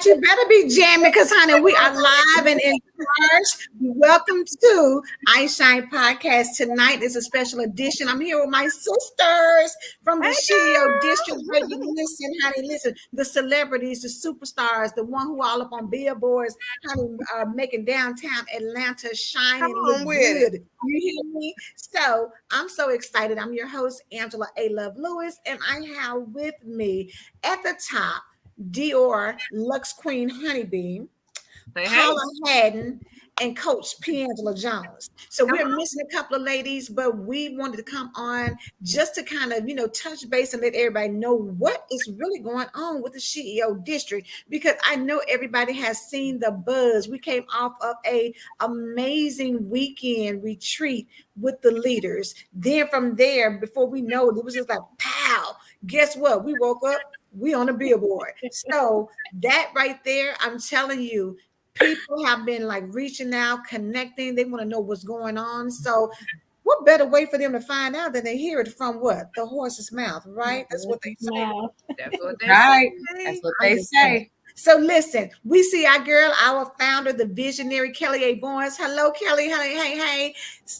you better be jamming because, honey, we are live and in charge. Welcome to iShine Podcast. Tonight is a special edition. I'm here with my sisters from the SheEO District. Where you listen, honey, listen. The celebrities, the superstars, the one who all up on billboards, honey, making downtown Atlanta shine and look good. You hear me? So I'm so excited. I'm your host, Angela A. Love Lewis, and I have with me at the top Dior Lux Queen Honeybee, Paula Haddon, and Coach Piangela Jones. So we're missing a couple of ladies, but we wanted to come on just to kind of, touch base and let everybody know what is really going on with the SheEO District, because I know everybody has seen the buzz. We came off of a amazing weekend retreat with the leaders. Then from there, before we know it was just like, pow, guess what? We woke up, we on a billboard. So that right there, I'm telling you, people have been like reaching out, connecting. They want to know what's going on. So what better way for them to find out than they hear it from what? The horse's mouth, right? That's what they say. That's what they say. That's what they say. So listen, we see our girl, our founder, the visionary Kelly A. Barnes. Hello, Kelly. Hey.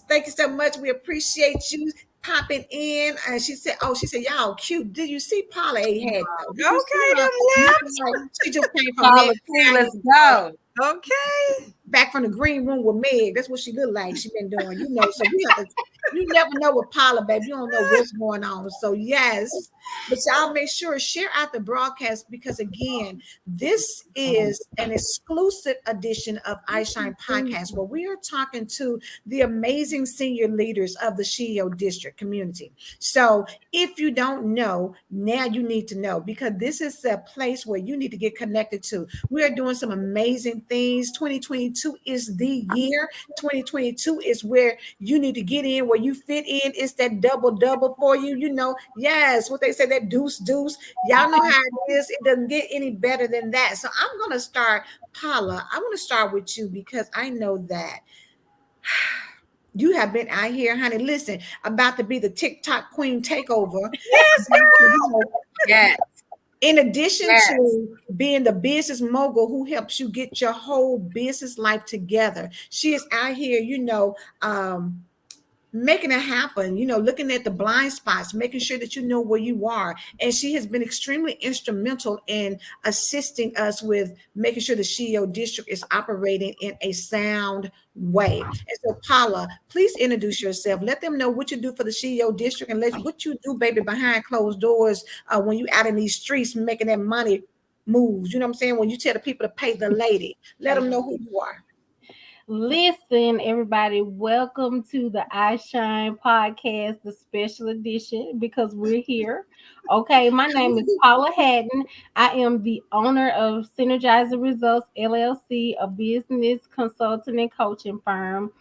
Thank you so much. We appreciate you popping in. And she said, y'all cute. Did you see Paula A. had? She just came from Paula. Let's go. Okay. Back from the green room with Meg. That's what she looked like. She been doing, So you never know with Paula, baby. You don't know what's going on. So yes, but y'all make sure share out the broadcast, because again, this is an exclusive edition of iShine Podcast where we are talking to the amazing senior leaders of the SheEO District Community. So if you don't know, now you need to know, because this is a place where you need to get connected to. We are doing some amazing things. 2022 is the year. 2022 is where you need to get in, where you fit in. It's that double for you. Yes, what they say, that deuce. Y'all know how it is. It doesn't get any better than that. So I'm going to start, Paula. I'm going to start with you, because I know that you have been out here, honey. Listen, about to be the TikTok queen takeover. Yes, girl. Yes. In addition to being the business mogul who helps you get your whole business life together, she is out here, making it happen, looking at the blind spots, making sure that you know where you are. And she has been extremely instrumental in assisting us with making sure the SheEO District is operating in a sound way. And so, Paula, please introduce yourself. Let them know what you do for the SheEO District, and what you do, baby, behind closed doors when you out in these streets making that money moves. You know what I'm saying? When you tell the people to pay the lady, let them know who you are. Listen, everybody, welcome to the iShine Podcast, the special edition, because we're here. Okay, my name is Paula Haddon. I am the owner of Synergizing Results, LLC, a business consulting and coaching firm.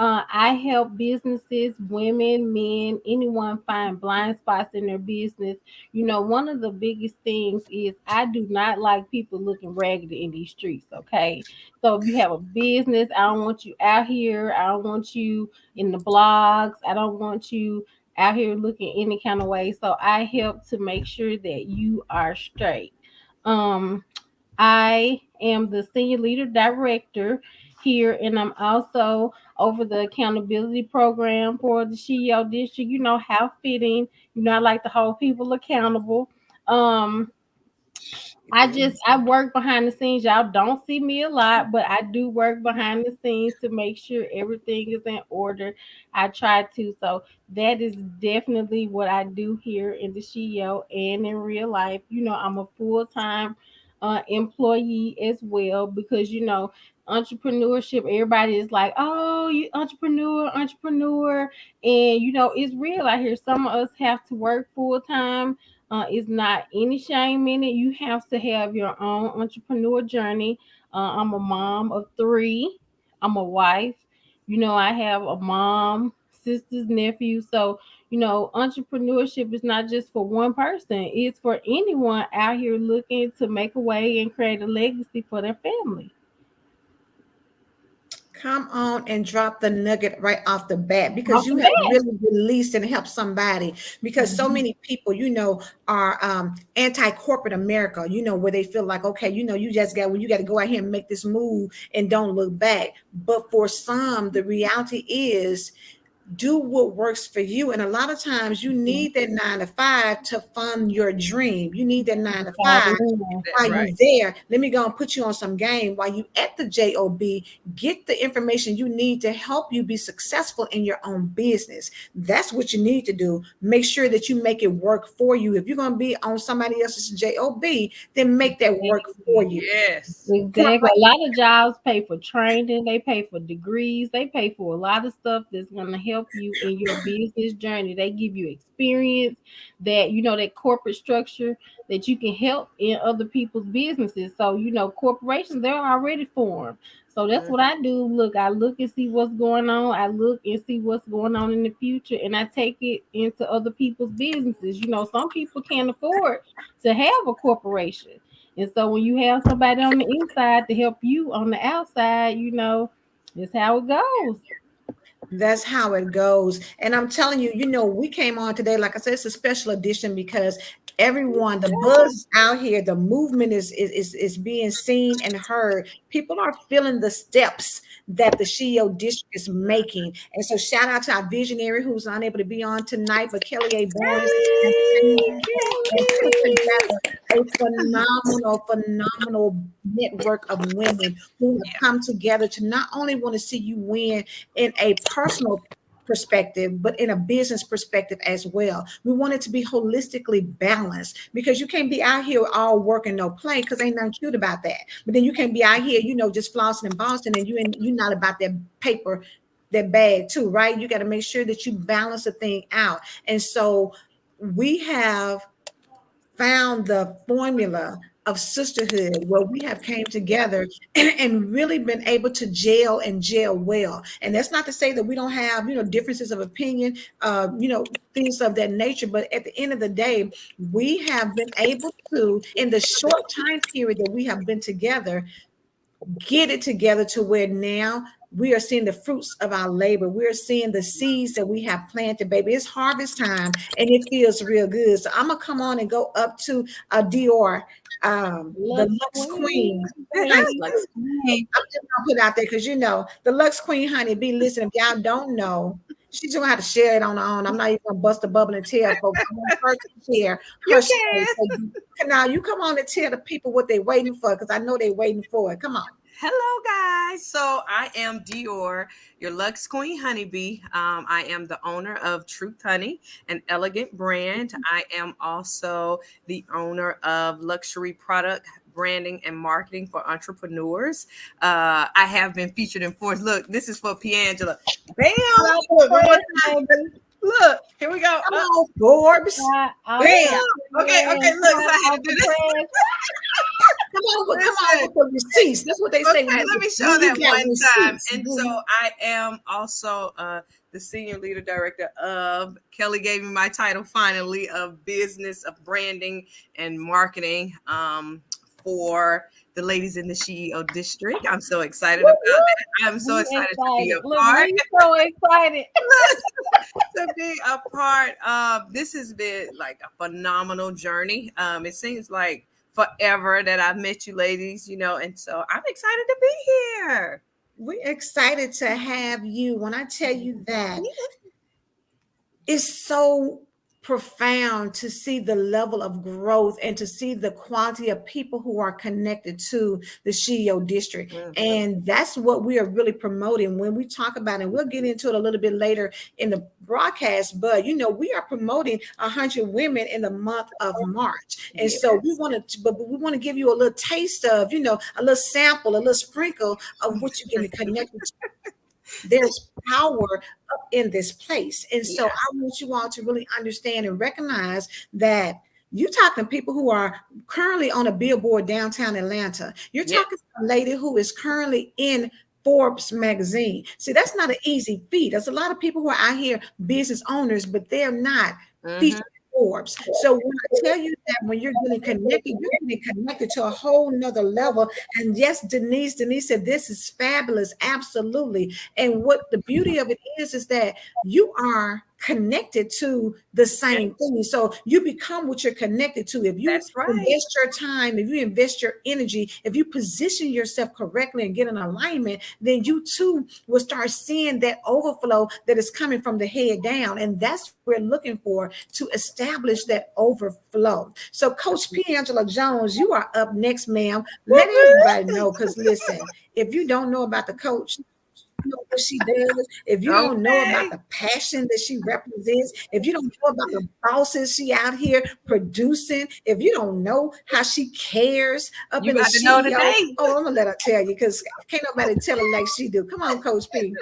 I help businesses, women, men, anyone find blind spots in their business. One of the biggest things is I do not like people looking raggedy in these streets, okay? So if you have a business, I don't want you out here. I don't want you in the blogs. I don't want you out here looking any kind of way. So I help to make sure that you are straight. I am the Senior Leader Director here, and I'm also over the accountability program for the SheEO District. How fitting. I like to hold people accountable. I work behind the scenes. Y'all don't see me a lot, but I do work behind the scenes to make sure everything is in order. I try to. So that is definitely what I do here in the SheEO and in real life. I'm a full-time employee as well, because entrepreneurship, everybody is like, oh, you entrepreneur, and it's real out here. Some of us have to work full-time. It's not any shame in it. You have to have your own entrepreneur journey. I'm a mom of 3. I'm a wife. I have a mom, sisters, nephews. So, entrepreneurship is not just for one person. It's for anyone out here looking to make a way and create a legacy for their family. Come on and drop the nugget right off the bat, because Off you the have bat. really released and helped somebody, because so many people, are anti-corporate America, where they feel like, okay, you got to go out here and make this move and don't look back. But for some, the reality is, do what works for you. And a lot of times you need that 9 to 5 to fund your dream. You need that 9 to 5 That's while right. you there. Let me go and put you on some game while you at the job. Get the information you need to help you be successful in your own business. That's what you need to do. Make sure that you make it work for you. If you're going to be on somebody else's job, then make that work for you. Yes. Exactly. A lot of jobs pay for training, they pay for degrees, they pay for a lot of stuff that's going to help you in your business journey. They give you experience, that that corporate structure that you can help in other people's businesses. So, corporations, they're already formed. So that's what I do. Look, I look and see what's going on. I look and see what's going on in the future, and I take it into other people's businesses. Some people can't afford to have a corporation. And so when you have somebody on the inside to help you on the outside, it's how it goes. That's how it goes. And I'm telling you, we came on today, like I said, it's a special edition because everyone, the buzz out here, the movement is being seen and heard. People are feeling the steps that the SheEO district is making. And so shout out to our visionary who's unable to be on tonight, but Kelly A. Barnes has put together a phenomenal network of women who have come together to not only want to see you win in a personal perspective, but in a business perspective as well. We want it to be holistically balanced, because you can't be out here all work and no play, because ain't nothing cute about that. But then you can't be out here, just flossing and bossing, and you're not about that paper, that bag too, right? You got to make sure that you balance the thing out. And so we have found the formula of sisterhood, where we have came together and really been able to gel well. And that's not to say that we don't have differences of opinion, things of that nature, but at the end of the day, we have been able to, in the short time period that we have been together, get it together to where now we are seeing the fruits of our labor. We're seeing the seeds that we have planted, baby. It's harvest time and it feels real good. So I'm gonna come on and go up to Dior, the Lux Queen. Honey, Lux Queen. I'm just gonna put it out there because the Lux Queen, honey, be listening. If y'all don't know, she's gonna have to share it on her own. I'm not even gonna bust a bubble and tell folks. I want her to share her story. So now you come on and tell the people what they're waiting for, because I know they're waiting for it. Come on. Hello, guys. So I am Dior, your Lux Queen Honeybee. I am the owner of Truth Honey, an elegant brand. I am also the owner of luxury product branding and marketing for entrepreneurs. I have been featured in Forbes. Look, this is for Piangela. Bam! Look, one more time. Look, here we go. Come on, Forbes. Bam! Okay, look, so I had to do this. Come on with the receipts. That's what they say. Okay, let me show that one time. And so I am also the Senior Leader Director of, Kelly gave me my title finally, of business, of branding and marketing for the ladies in the SheEO District. I'm so excited about that. I'm so excited to be a part. So excited. To be a part of this has been like a phenomenal journey. It seems like forever that I've met you ladies, and so I'm excited to be here. We're excited to have you. When I tell you that, it's so profound to see the level of growth and to see the quality of people who are connected to the SheEO district. Mm-hmm. And that's what we are really promoting when we talk about it. We'll get into it a little bit later in the broadcast, but we are promoting 100 women in the month of March. And so we want to give you a little taste of, a little sample, a little sprinkle of what you're getting connected to. There's power up in this place. And so I want you all to really understand and recognize that you're talking to people who are currently on a billboard downtown Atlanta. You're talking to a lady who is currently in Forbes magazine. See, that's not an easy feat. There's a lot of people who are out here, business owners, but they're not featured in orbs. So when I tell you that when you're getting connected to a whole nother level. And yes, Denise said this is fabulous. Absolutely. And what the beauty of it is that you are connected to the same thing. So you become what you're connected to. If you That's right. invest your time, if you invest your energy, if you position yourself correctly and get in alignment, then you too will start seeing that overflow that is coming from the head down. And that's what we're looking for, to establish that overflow. So Coach P. Angela Jones, you are up next, ma'am. Let everybody know, because listen, if you don't know about the coach, know what she does, if you don't know about the passion that she represents, if you don't know about the bosses she out here producing, if you don't know how she cares up You in the got to know SheEO, today. oh, I'm gonna let her tell you, because can't nobody tell her like she do. Come on, Coach P.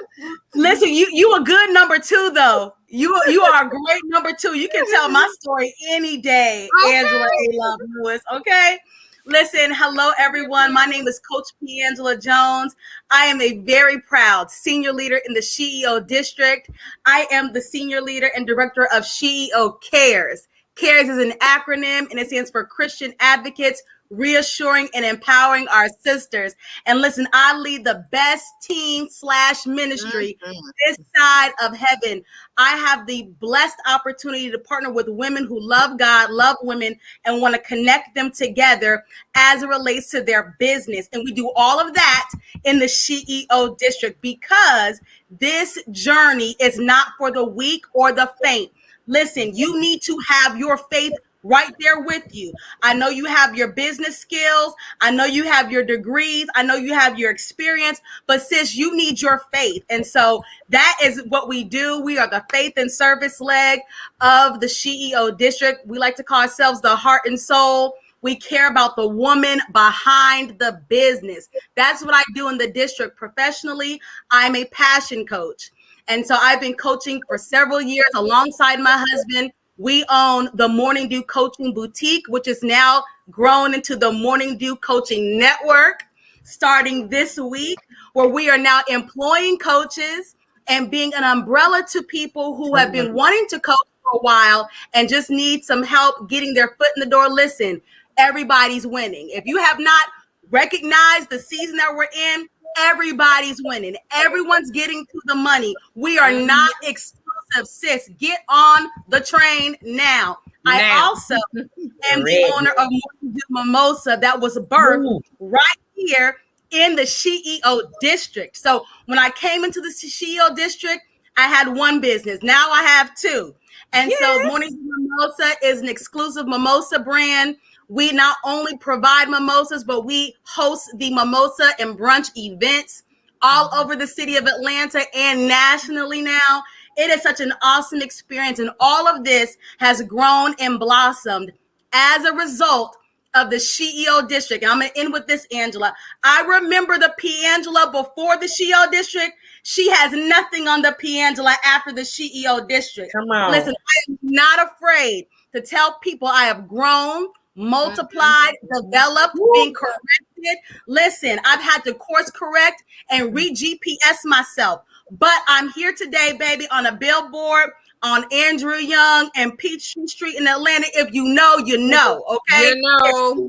Listen, you a good number two, though. You are a great number two. You can tell my story any day, Angela A. Love Lewis. Okay. Listen, hello everyone. My name is Coach P. Angela Jones. I am a very proud senior leader in the SheEO District. I am the senior leader and director of SheEO Cares. CARES is an acronym, and it stands for Christian Advocates Reassuring and Empowering Our Sisters. And listen, I lead the best team/ministry this side of heaven. I have the blessed opportunity to partner with women who love God, love women, and want to connect them together as it relates to their business. And we do all of that in the SheEO District, because this journey is not for the weak or the faint. Listen, you need to have your faith right there with you. I know you have your business skills. I know you have your degrees. I know you have your experience, but sis, you need your faith. And so that is what we do. We are the faith and service leg of the SheEO District. We like to call ourselves the heart and soul. We care about the woman behind the business. That's what I do in the district professionally. I'm a passion coach. And so I've been coaching for several years alongside my husband. We own the Morning Dew Coaching Boutique, which is now grown into the Morning Dew Coaching Network, starting this week, where we are now employing coaches and being an umbrella to people who have been wanting to coach for a while and just need some help getting their foot in the door. Listen, everybody's winning. If you have not recognized the season that we're in, everybody's winning. Everyone's getting to the money. We are not exclusive, sis. Get on the train now. I also am the owner of Morning Dew Mimosa, that was birthed right here in the SheEO District. So when I came into the SheEO District, I had one business. Now I have two. And so Morning Dew Mimosa is an exclusive mimosa brand. We not only provide mimosas, but we host the mimosa and brunch events all over the city of Atlanta and nationally now. It is such an awesome experience. And all of this has grown and blossomed as a result of the SheEO District. And I'm going to end with this, Angela. I remember the P. Angela before the SheEO District. She has nothing on the P. Angela after the SheEO District. Come on. Listen, I am not afraid to tell people I have grown, multiplied, developed, being corrected. Listen, I've had to course correct and re-GPS myself. But I'm here today, baby, on a billboard on Andrew Young and Peachtree Street in Atlanta. If you know, you know, okay? You know.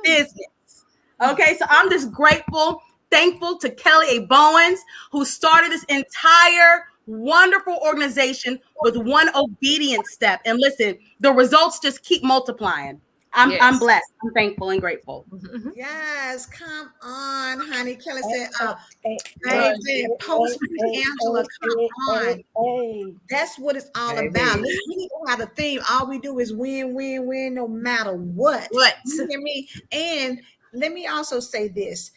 Business. Okay, so I'm just grateful, thankful to Kelly A. Bowens, who started this entire wonderful organization with one obedience step. And listen, the results just keep multiplying. I'm blessed. I'm thankful and grateful. Yes, come on, honey. Kelly said, post Angela, come on. That's what it's all about. Listen, we don't have a theme. All we do is win, win, win, no matter what. You hear me? And let me also say this.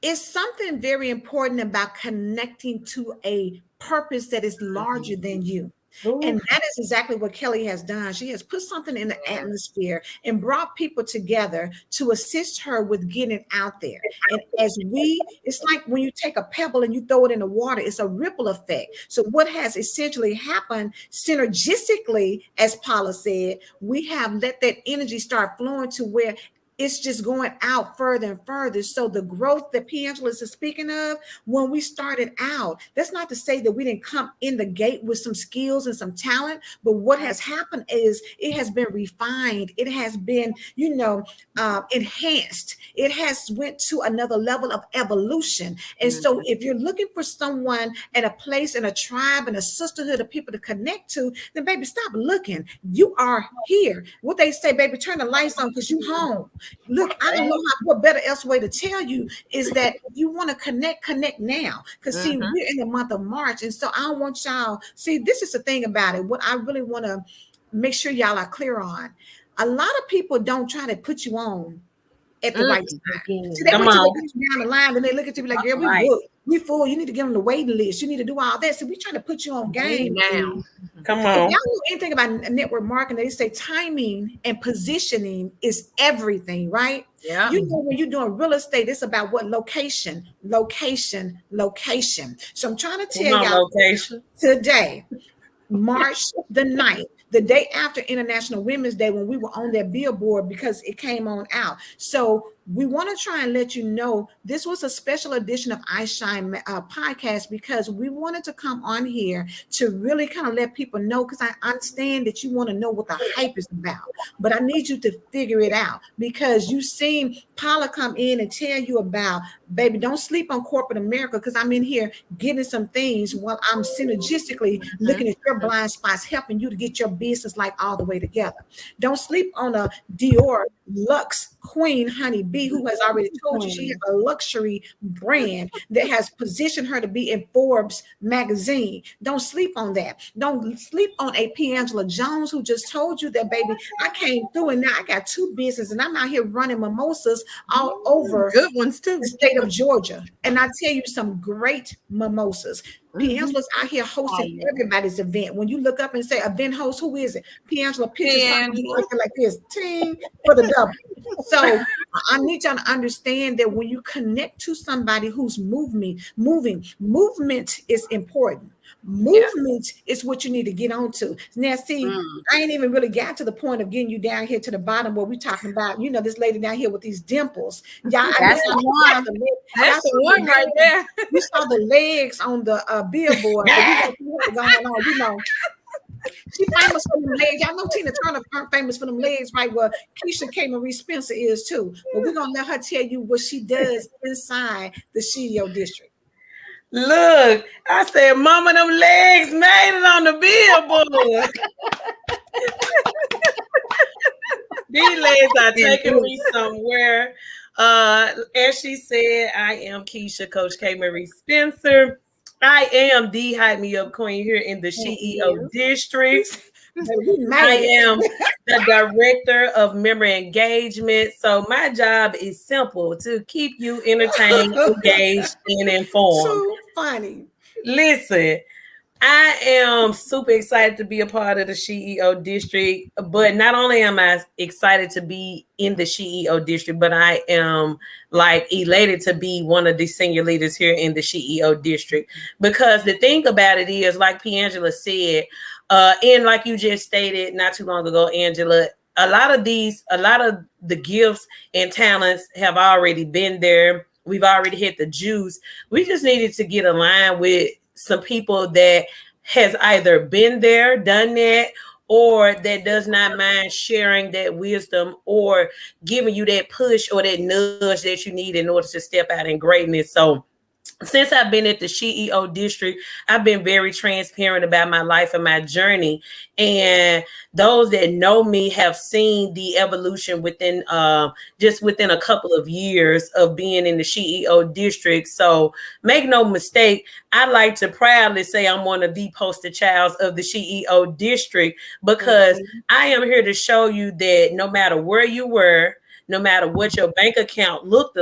It's something very important about connecting to a purpose that is larger than you. And that is exactly what Kelly has done. She has put something in the atmosphere and brought people together to assist her with getting out there. And it's like when you take a pebble and you throw it in the water, it's a ripple effect. So what has essentially happened synergistically, as Paula said, we have let that energy start flowing to where it's just going out further and further. So the growth that P. Angela is speaking of, when we started out, that's not to say that we didn't come in the gate with some skills and some talent, but what has happened is it has been refined. It has been, enhanced. It has went to another level of evolution. And so if you're looking for someone and a place and a tribe and a sisterhood of people to connect to, then baby, stop looking. You are here. What they say, baby, turn the lights on because you home. Look, I don't know what better else way to tell you is that if you want to connect now. Because see, we're in the month of March. And so I don't want y'all, see, this is the thing about it. What I really want to make sure y'all are clear on. A lot of people don't try to put you on at the right time. See, they wait till they get you down the line and they look at you like, girl, we full. You need to get on the waiting list. You need to do all that. So we trying to put you on game now. Come on. If y'all know anything about network marketing, they say timing and positioning is everything, right? Yeah. You know, when you're doing real estate, it's about what location. So I'm trying to tell y'all today, March the 9th, the day after International Women's Day, when we were on that billboard because it came on out. So we want to try and let you know this was a special edition of iShine podcast because we wanted to come on here to really kind of let people know, because I understand that you want to know what the hype is about, but I need you to figure it out because you've seen Paula come in and tell you about, baby, don't sleep on corporate America, because I'm in here getting some things while I'm synergistically looking at your blind spots, helping you to get your business life all the way together. Don't sleep on a Dior Luxe Queen Honey Bee, who has already told you she has a luxury brand that has positioned her to be in Forbes magazine. Don't sleep on that. Don't sleep on a P. Angela Jones, who just told you that, baby, I came through and now I got 2 businesses and I'm out here running mimosas all over good ones too, the state of Georgia. And I tell you some great mimosas. P. Angela's out here hosting everybody's event. When you look up and say event host, who is it? P. Angela pictures like this, ting for the double. So I need y'all to understand that when you connect to somebody who's moving, movement is important. Movement is what you need to get onto. Now, see, I ain't even really got to the point of getting you down here to the bottom where we're talking about, this lady down here with these dimples. Y'all, that's the one. That's the one right there. You saw the legs on the billboard. She famous for them legs. Y'all know Tina Turner famous for them legs, right? Well, Keisha K. Marie Spencer is too. But we're gonna let her tell you what she does inside the SheEO District. Look, I said, Mama, them legs made it on the billboard. These legs are taking me somewhere. As she said, I am Keisha, Coach K. Marie Spencer. I am the Hype Me Up Queen here in the SheEO District. I am the director of member engagement. So my job is simple: to keep you entertained, engaged, and informed. So funny. Listen, I am super excited to be a part of the SheEO District, but not only am I excited to be in the SheEO District, but I am elated to be one of the senior leaders here in the SheEO District. Because the thing about it is, like P. Angela said, and like you just stated not too long ago, Angela, a lot of the gifts and talents have already been there. We've already hit the juice. We just needed to get aligned with some people that has either been there, done that, or that does not mind sharing that wisdom or giving you that push or that nudge that you need in order to step out in greatness. So since I've been at the SheEO District, I've been very transparent about my life and my journey. And those that know me have seen the evolution within within a couple of years of being in the SheEO District. So make no mistake, I like to proudly say I'm one of the poster childs of the SheEO District, because I am here to show you that no matter where you were, no matter what your bank account looked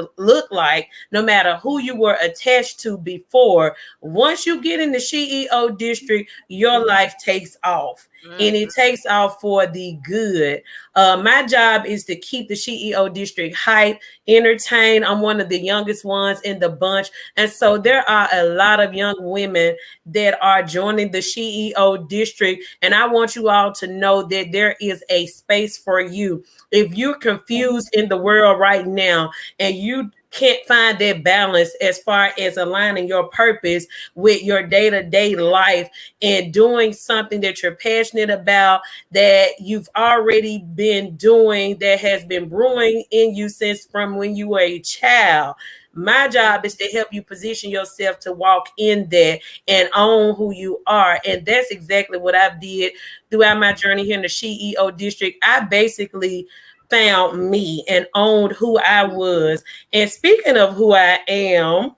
like, no matter who you were attached to before, once you get in the SheEO District, your life takes off. And it takes off for the good. My job is to keep the SheEO District hype, entertained. I'm one of the youngest ones in the bunch. And so there are a lot of young women that are joining the SheEO District. And I want you all to know that there is a space for you. If you're confused in the world right now, and you can't find that balance as far as aligning your purpose with your day-to-day life and doing something that you're passionate about, that you've already been doing, that has been brewing in you since from when you were a child. My job is to help you position yourself to walk in that and own who you are. And that's exactly what I've did throughout my journey here in the SheEO District. I basically found me and owned who I was. And speaking of who I am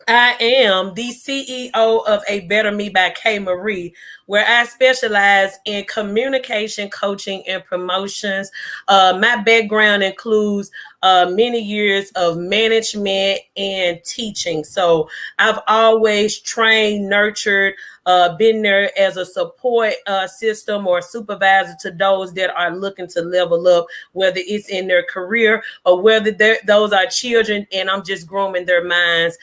the CEO of A Better Me by K. Marie, where I specialize in communication, coaching, and promotions. My background includes many years of management and teaching. So I've always trained, nurtured, been there as a support system or supervisor to those that are looking to level up, whether it's in their career or whether those are children and I'm just grooming their minds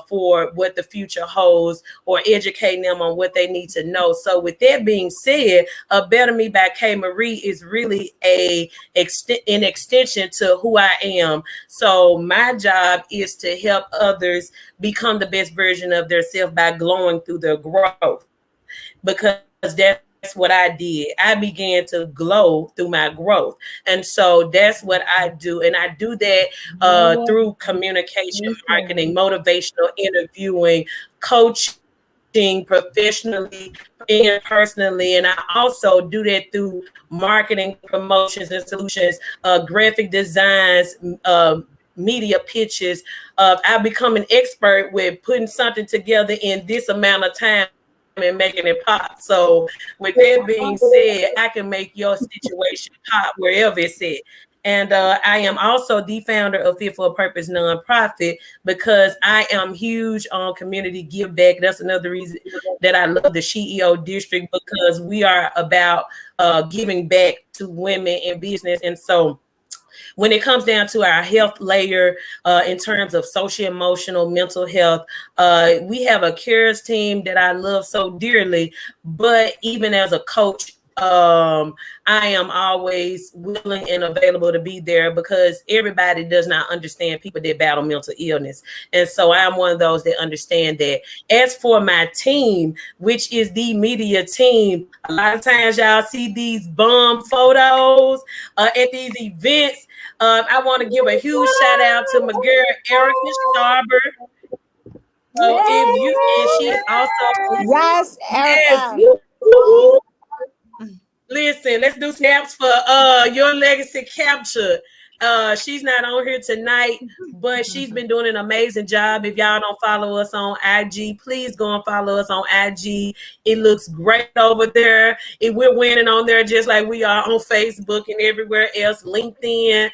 for what the future holds or educating them on what they need to know. So with that being said, A Better Me by K. Marie is really an extension to who I am. So my job is to help others become the best version of themselves by glowing through their growth, because that's what I did. I began to glow through my growth. And so that's what I do. And I do that through communication, marketing, motivational interviewing, coaching professionally and personally. And I also do that through marketing, promotions, and solutions, graphic designs, media pitches. I've become an expert with putting something together in this amount of time and making it pop. So with that being said, I can make your situation pop wherever it's at. And I am also the founder of Fit for a Purpose nonprofit because I am huge on community give back. That's another reason that I love the SheEO District, because we are about giving back to women in business. And so when it comes down to our health layer, in terms of social, emotional, mental health, we have a cares team that I love so dearly. But even as a coach, I am always willing and available to be there, because everybody does not understand people that battle mental illness. And so I'm one of those that understand that. As for my team, which is the media team, a lot of times y'all see these bum photos at these events. I want to give a huge shout out to my girl, Erica Starber. So if you, and she's also, Yes, Erica. yes. Listen, let's do snaps for your legacy capture. She's not on here tonight, but she's been doing an amazing job. If y'all don't follow us on IG, please go and follow us on IG. It looks great over there. We're winning on there just like we are on Facebook and everywhere else, LinkedIn.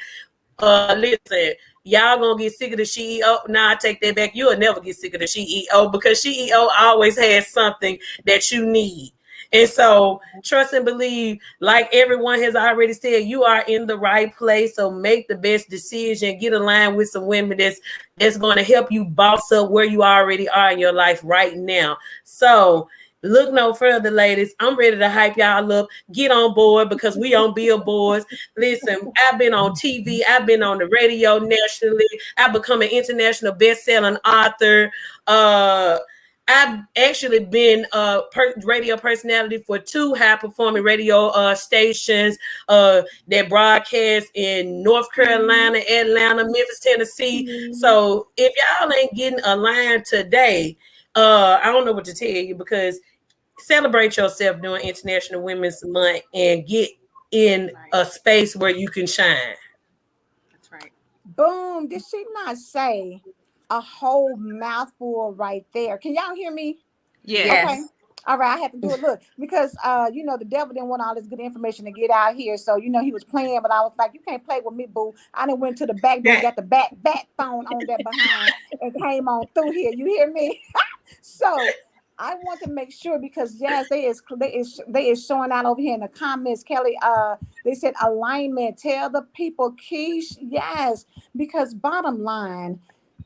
Listen, y'all gonna get sick of the SheEO. Nah, I take that back. You'll never get sick of the SheEO, because SheEO always has something that you need. And so trust and believe, like everyone has already said, you are in the right place. So make the best decision, get aligned with some women that's going to help you boss up where you already are in your life right now. So look no further, ladies. I'm ready to hype y'all up. Get on board, because we on billboards. Listen, I've been on TV. I've been on the radio nationally. I've become an international best-selling author. I've actually been a radio personality for 2 high-performing radio stations that broadcast in North Carolina, Atlanta, Memphis, Tennessee. So if y'all ain't getting aligned today, I don't know what to tell you, because celebrate yourself during International Women's Month and get in a space where you can shine. That's right. Boom. Did she not say a whole mouthful right there? Can y'all hear me? Yes. Okay. All right, I have to do it. Look, because the devil didn't want all this good information to get out here. So he was playing, but I was like, you can't play with me, boo. I done went to the back door, got the bat phone on that behind, and came on through here. You hear me? So I want to make sure, because yes, they is showing out over here in the comments. Kelly, they said alignment. Tell the people, Keish, yes, because bottom line,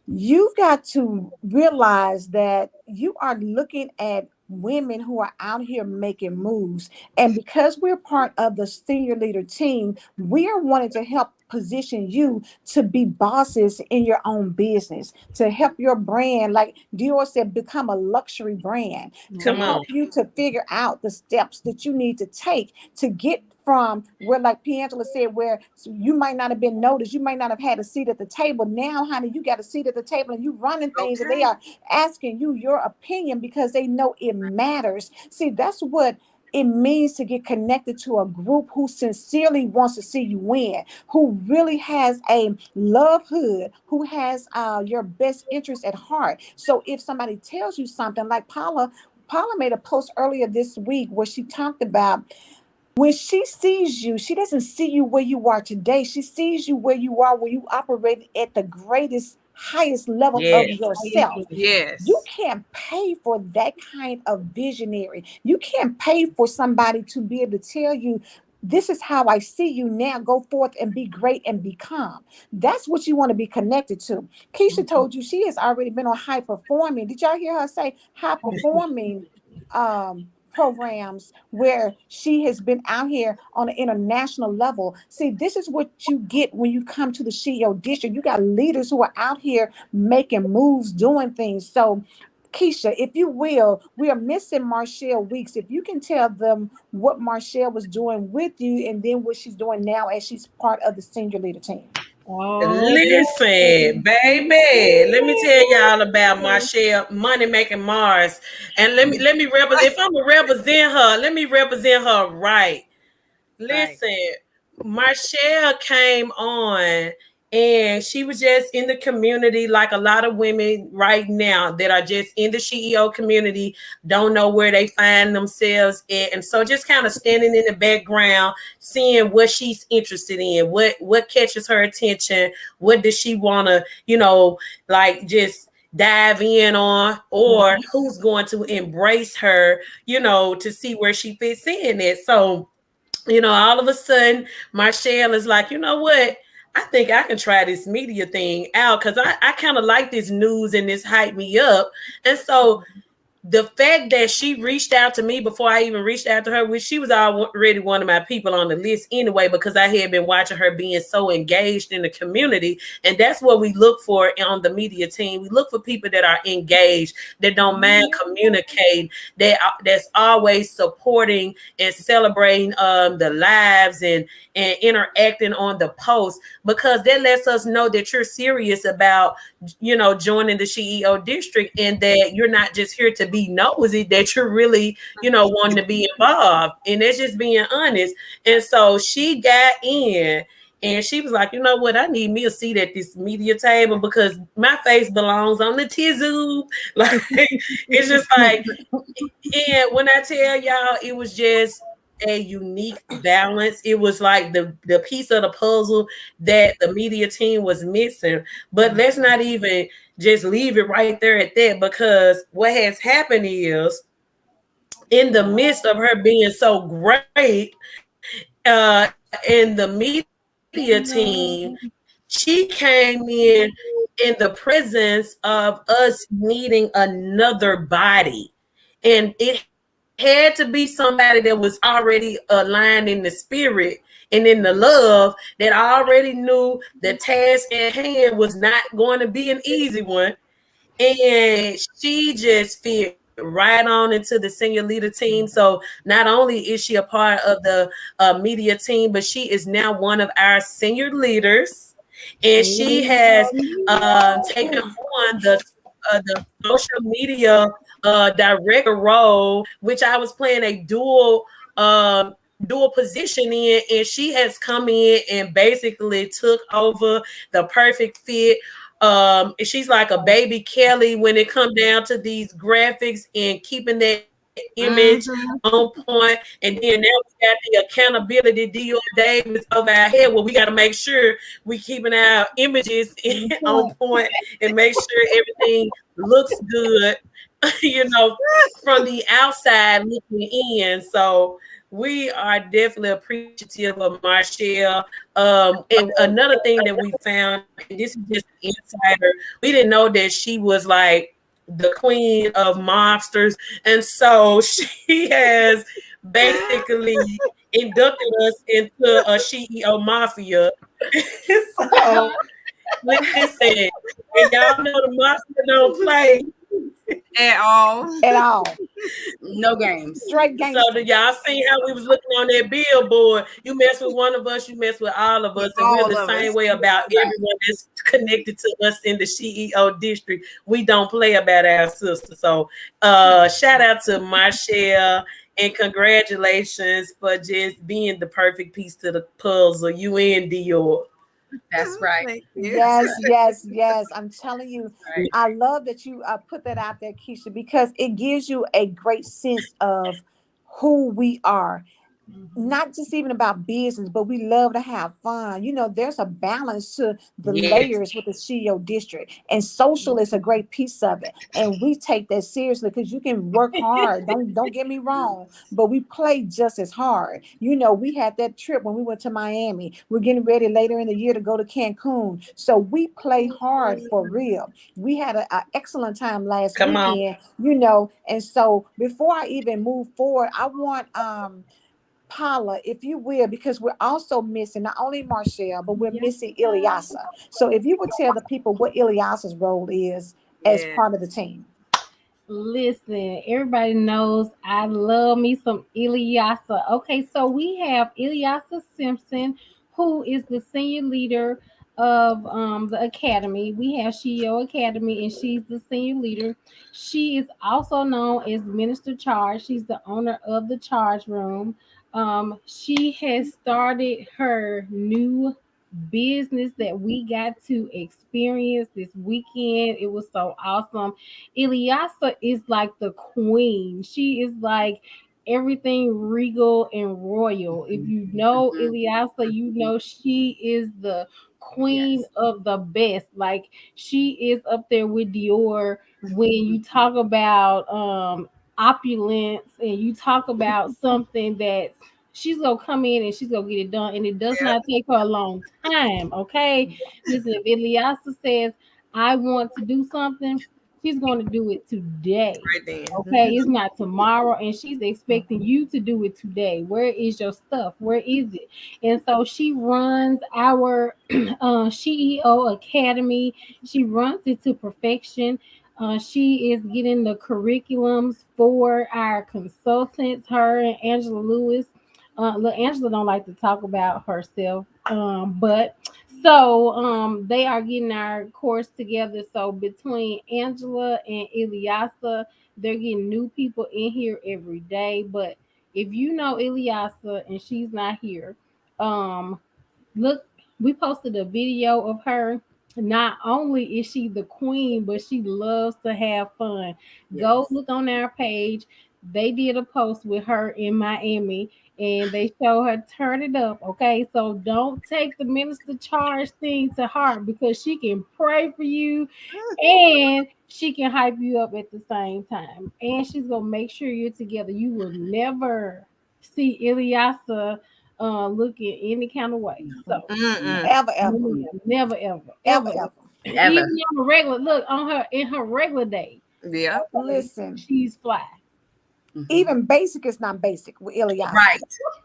you've got to realize that you are looking at women who are out here making moves. And because we're part of the senior leader team, we are wanting to help position you to be bosses in your own business, to help your brand, like Dior said, become a luxury brand, to Come on. help you to figure out the steps that you need to take to get from where, like Piangela said, where you might not have been noticed, you might not have had a seat at the table. Now, honey, you got a seat at the table and you running things, and they Okay. are asking you your opinion because they know it matters. See, that's what it means to get connected to a group who sincerely wants to see you win, who really has a love hood, who has your best interest at heart. So if somebody tells you something, like Paula made a post earlier this week where she talked about when she sees you, she doesn't see you where you are today. She sees you where you are, where you operate at the greatest, highest level of Yes. yourself. You Yes. can't pay for that kind of visionary. You can't pay for somebody to be able to tell you, this is how I see you now. Go forth and be great and become. That's what you want to be connected to. Keisha told you she has already been on high performing. Did y'all hear her say high performing programs where she has been out here on an international level? See, this is what you get when you come to the SheEO district. You got leaders who are out here making moves, doing things. So Keisha, if you will, we are missing Marshall Weeks. If you can tell them what Marshall was doing with you and then what she's doing now as she's part of the senior leader team. Oh, Listen, baby, let me tell y'all about Marshall Money Making Mars. And let me represent, if I'm gonna represent her, let me represent her right. Right. Listen, Marshall came on and she was just in the community like a lot of women right now that are just in the SheEO community, don't know where they find themselves at. And so just kind of standing in the background, seeing what she's interested in, what catches her attention, what does she want to, like just dive in on, or who's going to embrace her, to see where she fits in it. So all of a sudden, Marshall is like, you know what? I think I can try this media thing out because I kind of like this news and this hype me up. And so the fact that she reached out to me before I even reached out to her, which she was already one of my people on the list anyway, because I had been watching her being so engaged in the community. And that's what we look for on the media team. We look for people that are engaged, that don't mind communicating, that's always supporting and celebrating the lives and interacting on the post, because that lets us know that you're serious about joining the SheEO district, and that you're not just here to be nosy, that you're really, wanting to be involved. And that's just being honest. And so she got in and she was like, you know what? I need me a seat at this media table because my face belongs on the tizoo. Like, it's just like, and when I tell y'all, it was just a unique balance. It was like the piece of the puzzle that the media team was missing. But let's not even just leave it right there at that, because what has happened is, in the midst of her being so great in the media team, she came in the presence of us needing another body. And it had to be somebody that was already aligned in the spirit and in the love, that already knew the task at hand was not going to be an easy one. And she just fit right on into the senior leader team. So not only is she a part of the media team, but she is now one of our senior leaders. And she has taken on the social media director role, which I was playing a dual position in, and she has come in and basically took over the perfect fit. She's like a baby Kelly when it comes down to these graphics and keeping that image on point. And then now we got the accountability Dior Davis over our head. Well, we got to make sure we keeping our images on point and make sure everything looks good, from the outside looking in. So we are definitely appreciative of Marshall. And another thing that we found, and this is just an insider, we didn't know that she was like the queen of mobsters. And so she has basically inducted us into a SheEO mafia. So listen, and y'all know the mafia don't play At all. At all. No games. Straight So gangster. y'all seen how we was looking on that billboard? You mess with one of us, you mess with all of us, and we're All the of same us. way about everyone that's connected to us in the SheEO district. We don't play about our sisters. So shout out to Marshall and congratulations for just being the perfect piece to the puzzle. You and Dior. That's right. Thank you. Yes, yes, yes. I'm telling you, Right. I love that you put that out there, Keisha, because it gives you a great sense of who we are. Not just even about business, but we love to have fun. You know, there's a balance to the Yes. layers with the SheEO district, and social is a great piece of it. And we take that seriously because you can work hard. Don't get me wrong, but we play just as hard. You know, we had that trip when we went to Miami. We're getting ready later in the year to go to Cancun. So we play hard for real. We had an excellent time last Come on. weekend, you know. And so before I even move forward, I want Paula, if you will, because we're also missing not only Marshall, but we're missing Ilyasa. So if you would tell the people what Ilyasa's role is as Yeah. part of the team. Listen, everybody knows I love me some Ilyasa. Okay, so we have Ilyasa Simpson, who is the senior leader of the academy. We have SheEO Academy, and she's the senior leader. She is also known as Minister Charge. She's the owner of the Charge Room. She has started her new business that we got to experience this weekend. It was so awesome. Ilyasa is like the queen. She is like everything regal and royal. If you know Ilyasa, you know she is the queen Yes. of the best. Like she is up there with Dior when you talk about opulence and you talk about something that she's gonna come in and she's gonna get it done, and it does Yeah. not take her a long time. Okay, listen, if Ilyasa says I want to do something, she's going to do it today. Right then. Okay, it's not tomorrow, and she's expecting you to do it today. Where is your stuff? Where is it? And so she runs our SheEO Academy. She runs it to perfection. She is getting the curriculums for our consultants, her and Angela Lewis. Look, Angela don't like to talk about herself, but so they are getting our course together. So between Angela and Ilyasa, they're getting new people in here every day. But if you know Ilyasa and she's not here, um look, we posted a video of her. Not only is she the queen, but she loves to have fun. Go Yes. look on our page. They did a post with her in Miami and they show her turn it up. Okay, so don't take the minister charge thing to heart because she can pray for you and she can hype you up at the same time. And she's gonna make sure you're together. You will never see Ilyasa looking any kind of way. So Mm-mm. Ever, ever, never, ever, ever, ever, ever. Ever. even on a regular look on her in her regular day. Yeah. Listen, She's fly. even basic is not basic with Ilyasa. Right.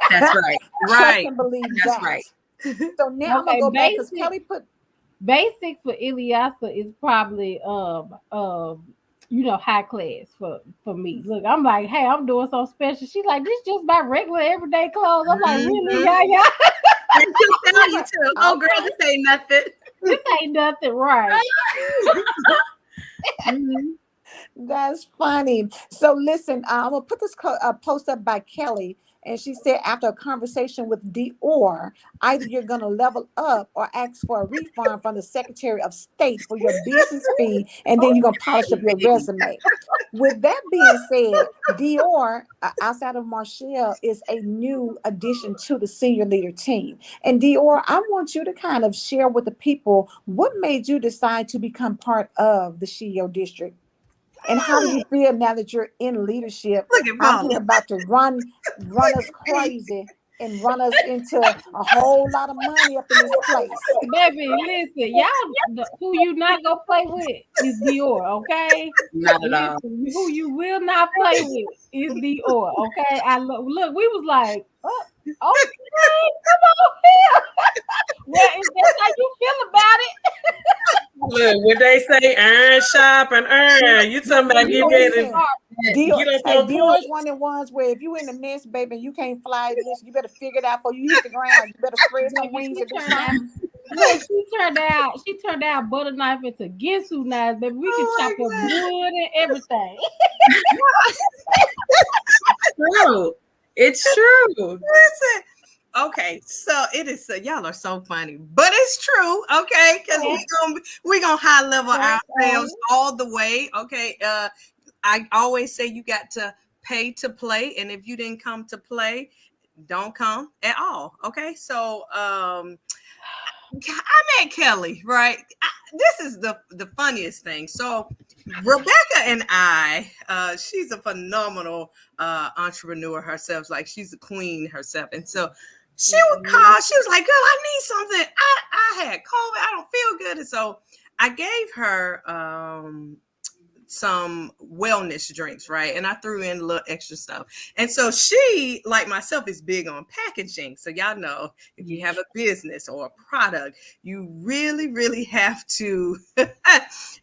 That's right. Trust Right. and believe That's that. right. So now I'm gonna Okay, go back because basic Kelly put basic for Ilyasa is probably high class for me. Look, I'm like, hey, I'm doing so special. She's like, this just my regular everyday clothes. I'm like, really? Mhm. Yeah. And she'll tell you too. Oh, girl, this ain't nothing. This ain't nothing, right? That's funny. So listen, I'm gonna put this post up by Kelly, and she said after a conversation with Dior, either you're gonna level up or ask for a refund from the Secretary of State for your business fee, and then you're gonna polish up your resume. With that being said, Dior, outside of Marshall, is a new addition to the senior leader team. And Dior, I want you to kind of share with the people what made you decide to become part of the SheEO district. And how do you feel now that you're in leadership Look at out Paula. here about to run us crazy and run us into a whole lot of money up in this place. Baby, listen, y'all, who you not gonna play with is Dior, okay? Not at all. Listen, who you will not play with is Dior, okay? Look, we was like, oh, okay, come on here. Well, if that's how you feel about it, Look, what they say, iron sharpen iron. You talking about get ready. Dior is one of the ones where if you in the mess, baby, and you can't fly, listen, you better figure it out before you hit the ground. You better spread some wings and do something. Look, she turned out butter knife into Ginsu knives, baby. We can chop up wood and everything. True. It's true. Listen. Okay, so it is. Y'all are so funny, but it's true. Okay, because we gonna high level ourselves all the way. Okay, I always say you got to pay to play, and if you didn't come to play, don't come at all. Okay, so I met Kelly, right? This is the funniest thing. So Rebecca and I, she's a phenomenal entrepreneur herself. Like she's a queen herself, and so she would call. She was like, "Girl, I need something. I had COVID. I don't feel good." And so I gave her some wellness drinks, right? And I threw in a little extra stuff. And so she, like myself, is big on packaging. So y'all know if you have a business or a product, you really, really have to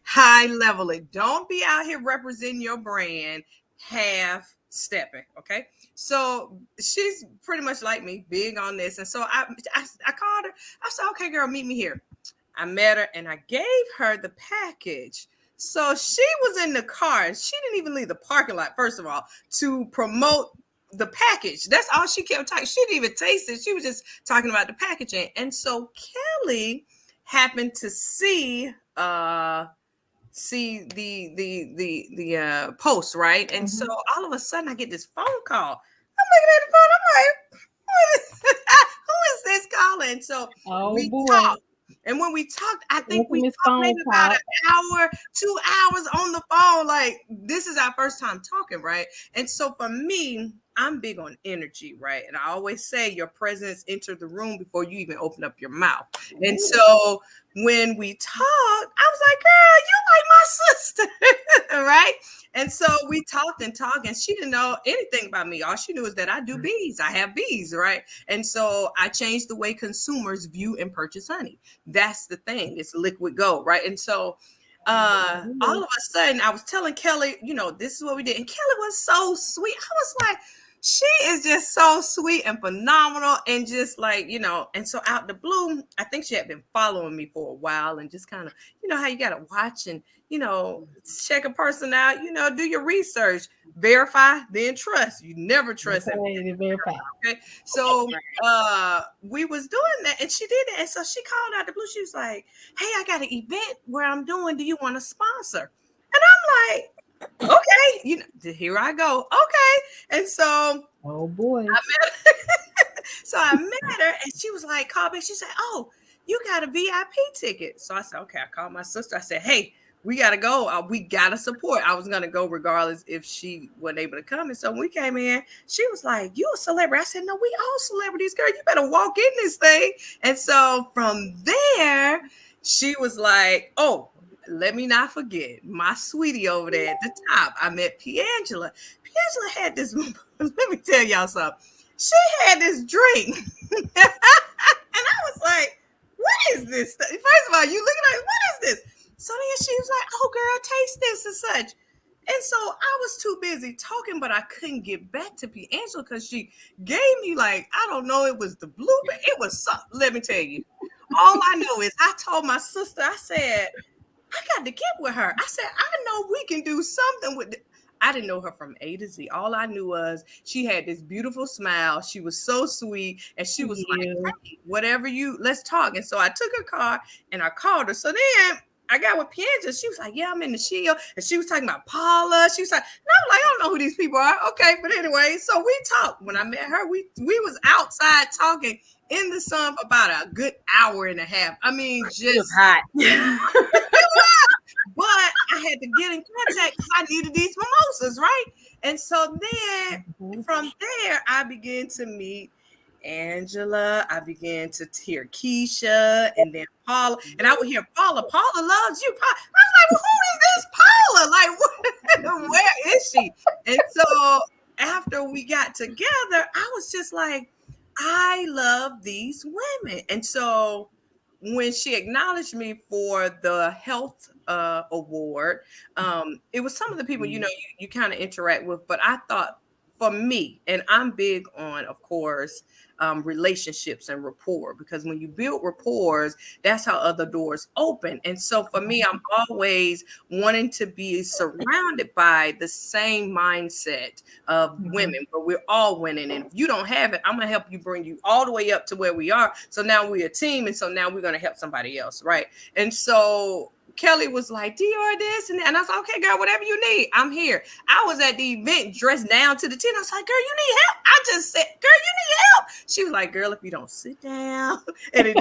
high level it. Don't be out here representing your brand half stepping, okay? So she's pretty much like me, big on this. And so I called her. I said, "Okay, girl, meet me here." I met her and I gave her the package. So she was in the car. She didn't even leave the parking lot, first of all, to promote the package. That's all she kept talking. She didn't even taste it. She was just talking about the packaging. And so Kelly happened to see the post, right? And so all of a sudden I get this phone call. I'm looking at the phone. I'm like, who is this calling? So we talked. And when we talked, I think we talked maybe about an hour, 2 hours on the phone. Like, this is our first time talking, right? And so for me, I'm big on energy, right? And I always say your presence entered the room before you even open up your mouth. And so when we talked, I was like, "Girl, you like my sister," right? And so we talked, and she didn't know anything about me. All she knew is that I do bees. I have bees, right? And so I changed the way consumers view and purchase honey. That's the thing. It's liquid gold, right? And so all of a sudden I was telling Kelly, this is what we did. And Kelly was so sweet. I was like, she is just so sweet and phenomenal, and just like, and so out the blue, I think she had been following me for a while, and just kind of, how you got to watch and, check a person out, do your research, verify, then trust. You never trust everything. Verify. Okay. So we was doing that, and she did it. And so she called out the blue. She was like, "Hey, I got an event where I'm doing. Do you want to sponsor?" And I'm like, "Okay, here I go." Okay. And so, oh boy, I met her. So I met her, and she was like, call back. She said, "Oh, you got a VIP ticket." So I said, "Okay." I called my sister. I said, "Hey, we got to go. We got to support." I was going to go regardless if she wasn't able to come. And so when we came in, she was like, "You a celebrity?" I said, "No, we all celebrities, girl. You better walk in this thing." And so from there, she was like, "Oh, let me not forget my sweetie over there at the top. I met Piangela. Piangela had this, let me tell y'all something. She had this drink." And I was like, "What is this?" First of all, you looking like, "What is this?" So then she was like, "Oh, girl, taste this and such." And so I was too busy talking, but I couldn't get back to Piangela because she gave me, like, I don't know, it was the blueberry. It was something. Let me tell you. All I know is I told my sister, I said, "I got to get with her." I said, "I know we can do something with it." I didn't know her from A to Z. All I knew was she had this beautiful smile. She was so sweet. And she was like, "Hey, whatever let's talk." And so I took her car and I called her. So then I got with Piangela. She was like, "Yeah, I'm in the SheEO." And she was talking about Paula. She was like, and I was like, "I don't know who these people are." Okay. But anyway, so we talked. When I met her, we was outside talking in the sun for about a good hour and a half. I mean, just hot. But I had to get in contact because I needed these mimosas, right? And so then from there, I began to meet Angela. I began to hear Keisha, and then Paula, and I would hear Paula. Paula loves you. I was like, well, who is this Paula? Like, where is she? And so after we got together, I was just like, I love these women. And so when she acknowledged me for the health award, it was some of the people, you kind of interact with, but I thought for me, and I'm big on, of course, relationships and rapport, because when you build rapport, that's how other doors open. And so for me, I'm always wanting to be surrounded by the same mindset of women, but we're all winning. And if you don't have it, I'm going to help you bring you all the way up to where we are. So now we're a team. And so now we're going to help somebody else. Right. And so Kelly was like, Dior this and that. And I was like, okay, girl, whatever you need, I'm here. I was at the event dressed down to the tin. I was like, girl, you need help. I just said, girl, you need help. She was like, girl, if you don't sit down and let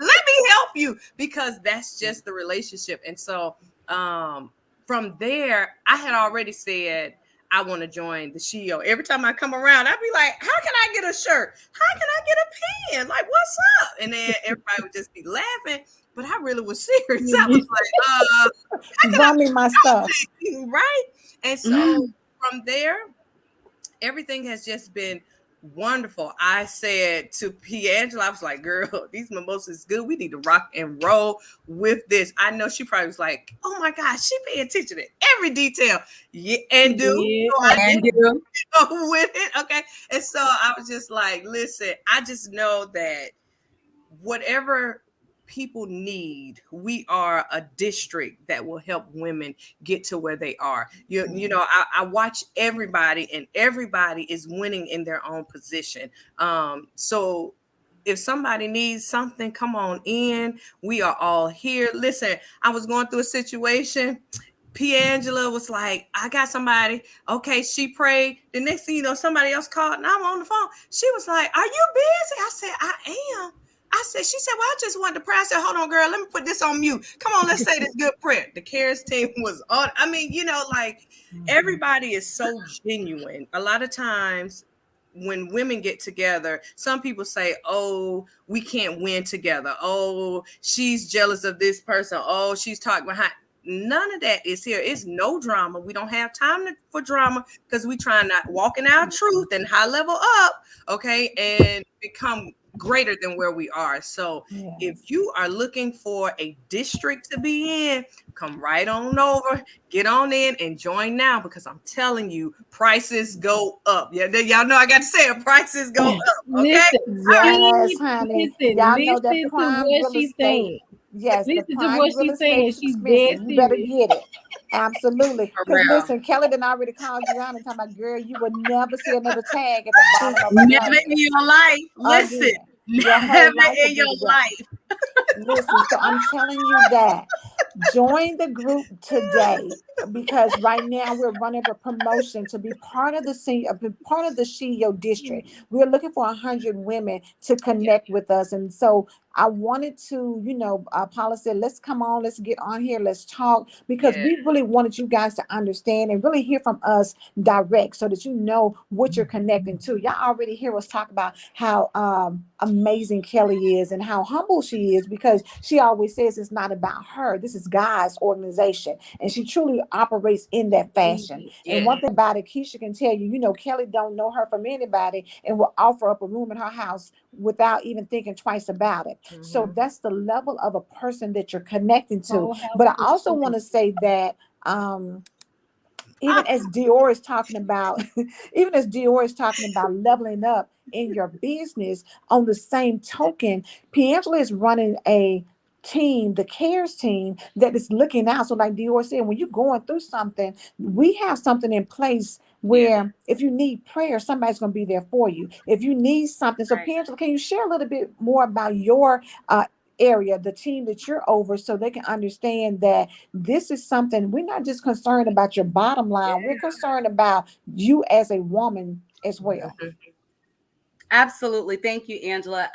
me help you, because that's just the relationship. And so from there, I had already said, I want to join the SheEO. Every time I come around, I'd be like, how can I get a shirt? How can I get a pen? Like, what's up? And then everybody would just be laughing. But I really was serious. I was like, how can Buy me my stuff. Right? And so from there, everything has just been wonderful. I said to Angela, I was like, girl, these mimosas good. We need to rock and roll with this. I know she probably was like, oh my gosh, she pay attention to every detail. Yeah, and do. Yeah. So I did go with it. Okay. And so I was just like, listen, I just know that whatever people need, we are a district that will help women get to where they are. You know, I watch everybody, and everybody is winning in their own position. So if somebody needs something, come on in. We are all here. Listen, I was going through a situation. Angela was like, I got somebody. Okay, she prayed. The next thing you know, somebody else called and I'm on the phone. She was like, are you busy? I said, I am. She said, well, I just wanted to pray. I said, hold on, girl, let me put this on mute. Come on, let's say this good prayer. The CARES team was on. I mean, like everybody is so genuine. A lot of times when women get together, some people say, oh, we can't win together. Oh, she's jealous of this person. Oh, she's talking behind. None of that is here. It's no drama. We don't have time for drama, because we try not walk in our truth and high level up, okay, and become greater than where we are. So if you are looking for a district to be in, come right on over, get on in and join now, because I'm telling you, prices go up. Yeah, y'all know I got to say it, prices go up. Okay. Yes, honey. Y'all know that listen prime to what real she's estate. saying. Yes, Listen the to prime what real she's estate saying. is She's expensive. dead You better serious. get it. Absolutely. For Because real. listen, Kelly done already called you out and talking about, girl, you will never see another tag at the bottom of a Never dress. in your life. Listen. Again, your whole Never life will in be your together. life. Listen, so I'm telling you that join the group today, because right now we're running a promotion to be part of the SheEO district. We're looking for 100 women to connect with us, and so I wanted to, Paula said, let's come on, let's get on here, let's talk, because we really wanted you guys to understand and really hear from us direct, so that you know what you're connecting to. Y'all already hear us talk about how amazing Kelly is and how humble she is, because she always says it's not about her. This is God's organization, and she truly operates in that fashion. And one thing about it, Keisha can tell you, Kelly don't know her from anybody and will offer up a room in her house without even thinking twice about it. So that's the level of a person that you're connecting to. But I also want to say that even as Dior is talking about, leveling up in your business, on the same token, Piangela is running a team, the CARES team, that is looking out. So like Dior said, when you're going through something, we have something in place where if you need prayer, somebody's going to be there for you. If you need something. So Piangela, can you share a little bit more about your area, the team that you're over, so they can understand that this is something, we're not just concerned about your bottom line, we're concerned about you as a woman as well. Absolutely. Thank you, Angela.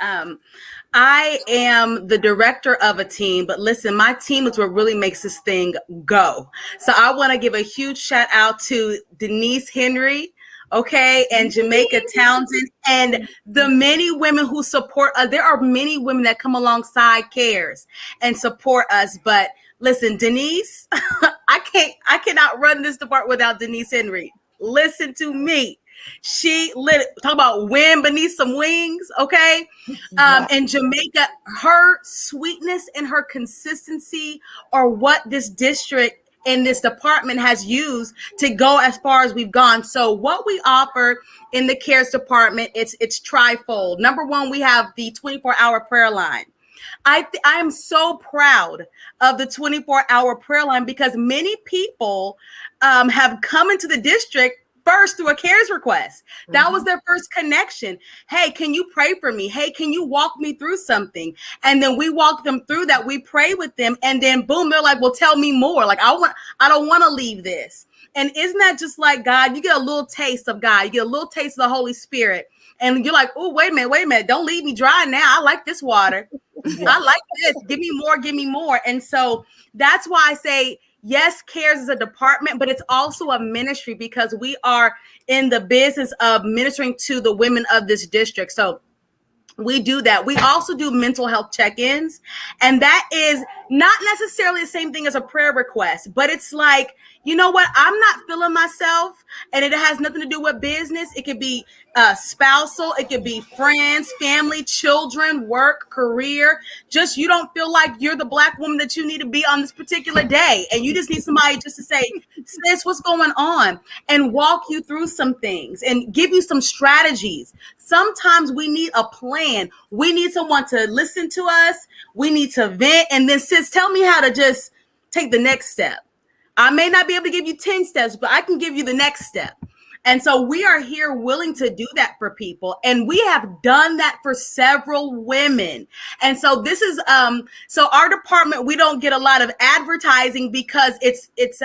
I am the director of a team, but listen, my team is what really makes this thing go. So I want to give a huge shout out to Denise Henry okay, and Jamaica Townsend, and the many women who support us. There are many women that come alongside CARES and support us. But listen, Denise, I cannot run this department without Denise Henry. Listen to me. She lit talk about wind beneath some wings, okay? In Jamaica, her sweetness and her consistency are what this district and this department has used to go as far as we've gone. So what we offer in the CARES department, it's trifold. Number one, we have the 24-hour prayer line. I am so proud of the 24-hour prayer line because many people have come into the district first through a CARES request. That was their first connection. Hey, can you pray for me? Hey, can you walk me through something? And then we walk them through that. We pray with them. And then boom, they're like, well, tell me more. Like, I don't want to leave this. And isn't that just like God? You get a little taste of God. You get a little taste of the Holy Spirit. And you're like, oh, wait a minute. Don't leave me dry now. I like this water. I like this. Give me more. And so that's why I say, yes, CARES is a department, but it's also a ministry because we are in the business of ministering to the women of this district. So we do that. We also do mental health check-ins, and that is not necessarily the same thing as a prayer request, but it's like, you know what? I'm not feeling myself, and it has nothing to do with business. It could be spousal, it could be friends, family, children, work, career. Just you don't feel like you're the Black woman that you need to be on this particular day, and you just need somebody just to say, sis, what's going on, and walk you through some things and give you some strategies. Sometimes we need a plan. We need someone to listen to us. We need to vent, and then sis, tell me how to just take the next step. I may not be able to give you 10 steps, but I can give you the next step. And so we are here willing to do that for people. And we have done that for several women. And so this is, so our department, we don't get a lot of advertising because it's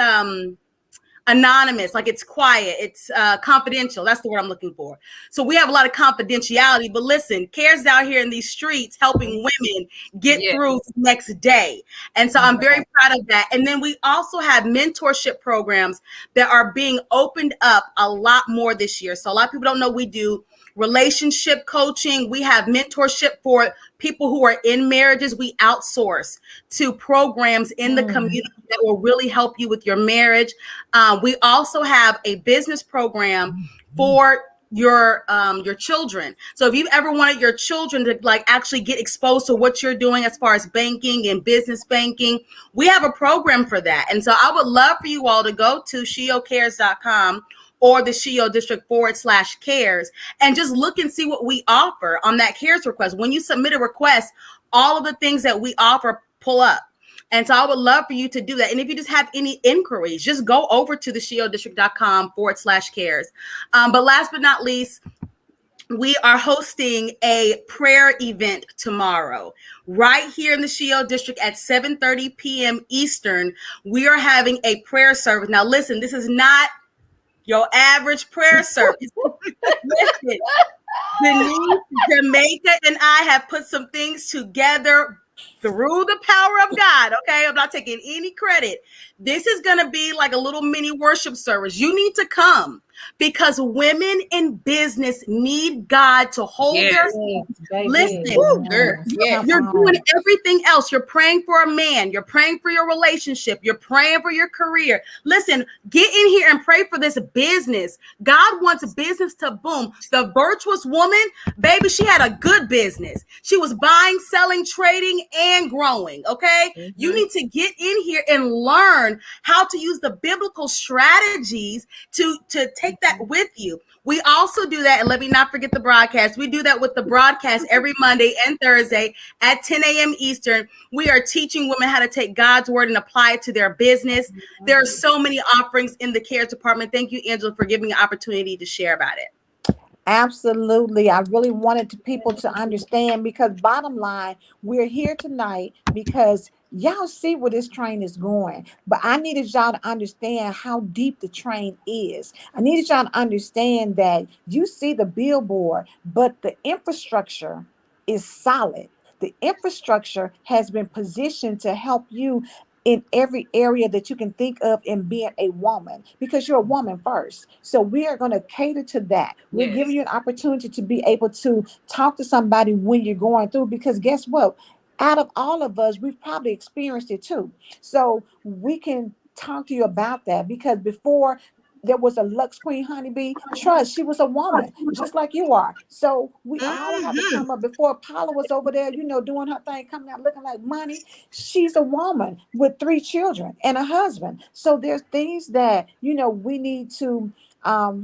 anonymous, like it's quiet, it's confidential. That's the word I'm looking for. So we have a lot of confidentiality, but listen, CARES is out here in these streets helping women get through the next day. And so I'm very proud of that. And then we also have mentorship programs that are being opened up a lot more this year. So a lot of people don't know we do relationship coaching. We have mentorship for people who are in marriages. We outsource to programs in the community that will really help you with your marriage. We also have a business program for your children. So if you've ever wanted your children to like actually get exposed to what you're doing as far as banking and business banking, we have a program for that. And so I would love for you all to go to SheEOCares.com or the SheEO District /CARES and just look and see what we offer on that CARES request. When you submit a request, all of the things that we offer pull up. And so I would love for you to do that. And if you just have any inquiries, just go over to the SheEODistrict.com /CARES. But last but not least, we are hosting a prayer event tomorrow right here in the SheEO District at 7:30 p.m. Eastern. We are having a prayer service. Now, listen, this is not your average prayer service. Listen, Denise, Jamaica, and I have put some things together through the power of God. Okay, I'm not taking any credit. This is going to be like a little mini worship service. You need to come because women in business need God to hold their listen. You're doing everything else. You're praying for a man. You're praying for your relationship. You're praying for your career. Listen, get in here and pray for this business. God wants business to boom. The virtuous woman, baby, she had a good business. She was buying, selling, trading, and growing. Okay. You need to get in here and learn how to use the biblical strategies to take that with you. We also do that, and let me not forget the broadcast. We do that with the broadcast every Monday and Thursday at 10 a.m. Eastern. We are teaching women how to take God's word and apply it to their business. There are so many offerings in the CARES department. Thank you, Angela, for giving me an opportunity to share about it. Absolutely. I really wanted people to understand because bottom line, we're here tonight because y'all see where this train is going. But I needed y'all to understand how deep the train is. I needed y'all to understand that you see the billboard, but the infrastructure is solid. The infrastructure has been positioned to help you in every area that you can think of in being a woman, because you're a woman first. So we are going to cater to that. We're Yes. giving you an opportunity to be able to talk to somebody when you're going through, because guess what? Out of all of us, we've probably experienced it too. So we can talk to you about that, because before there was a Lux Queen Honeybee, trust, she was a woman, just like you are. So we all have to Mhm. come up. Before Paula was over there, doing her thing, coming out looking like money, she's a woman with 3 children and a husband. So there's things that, we need to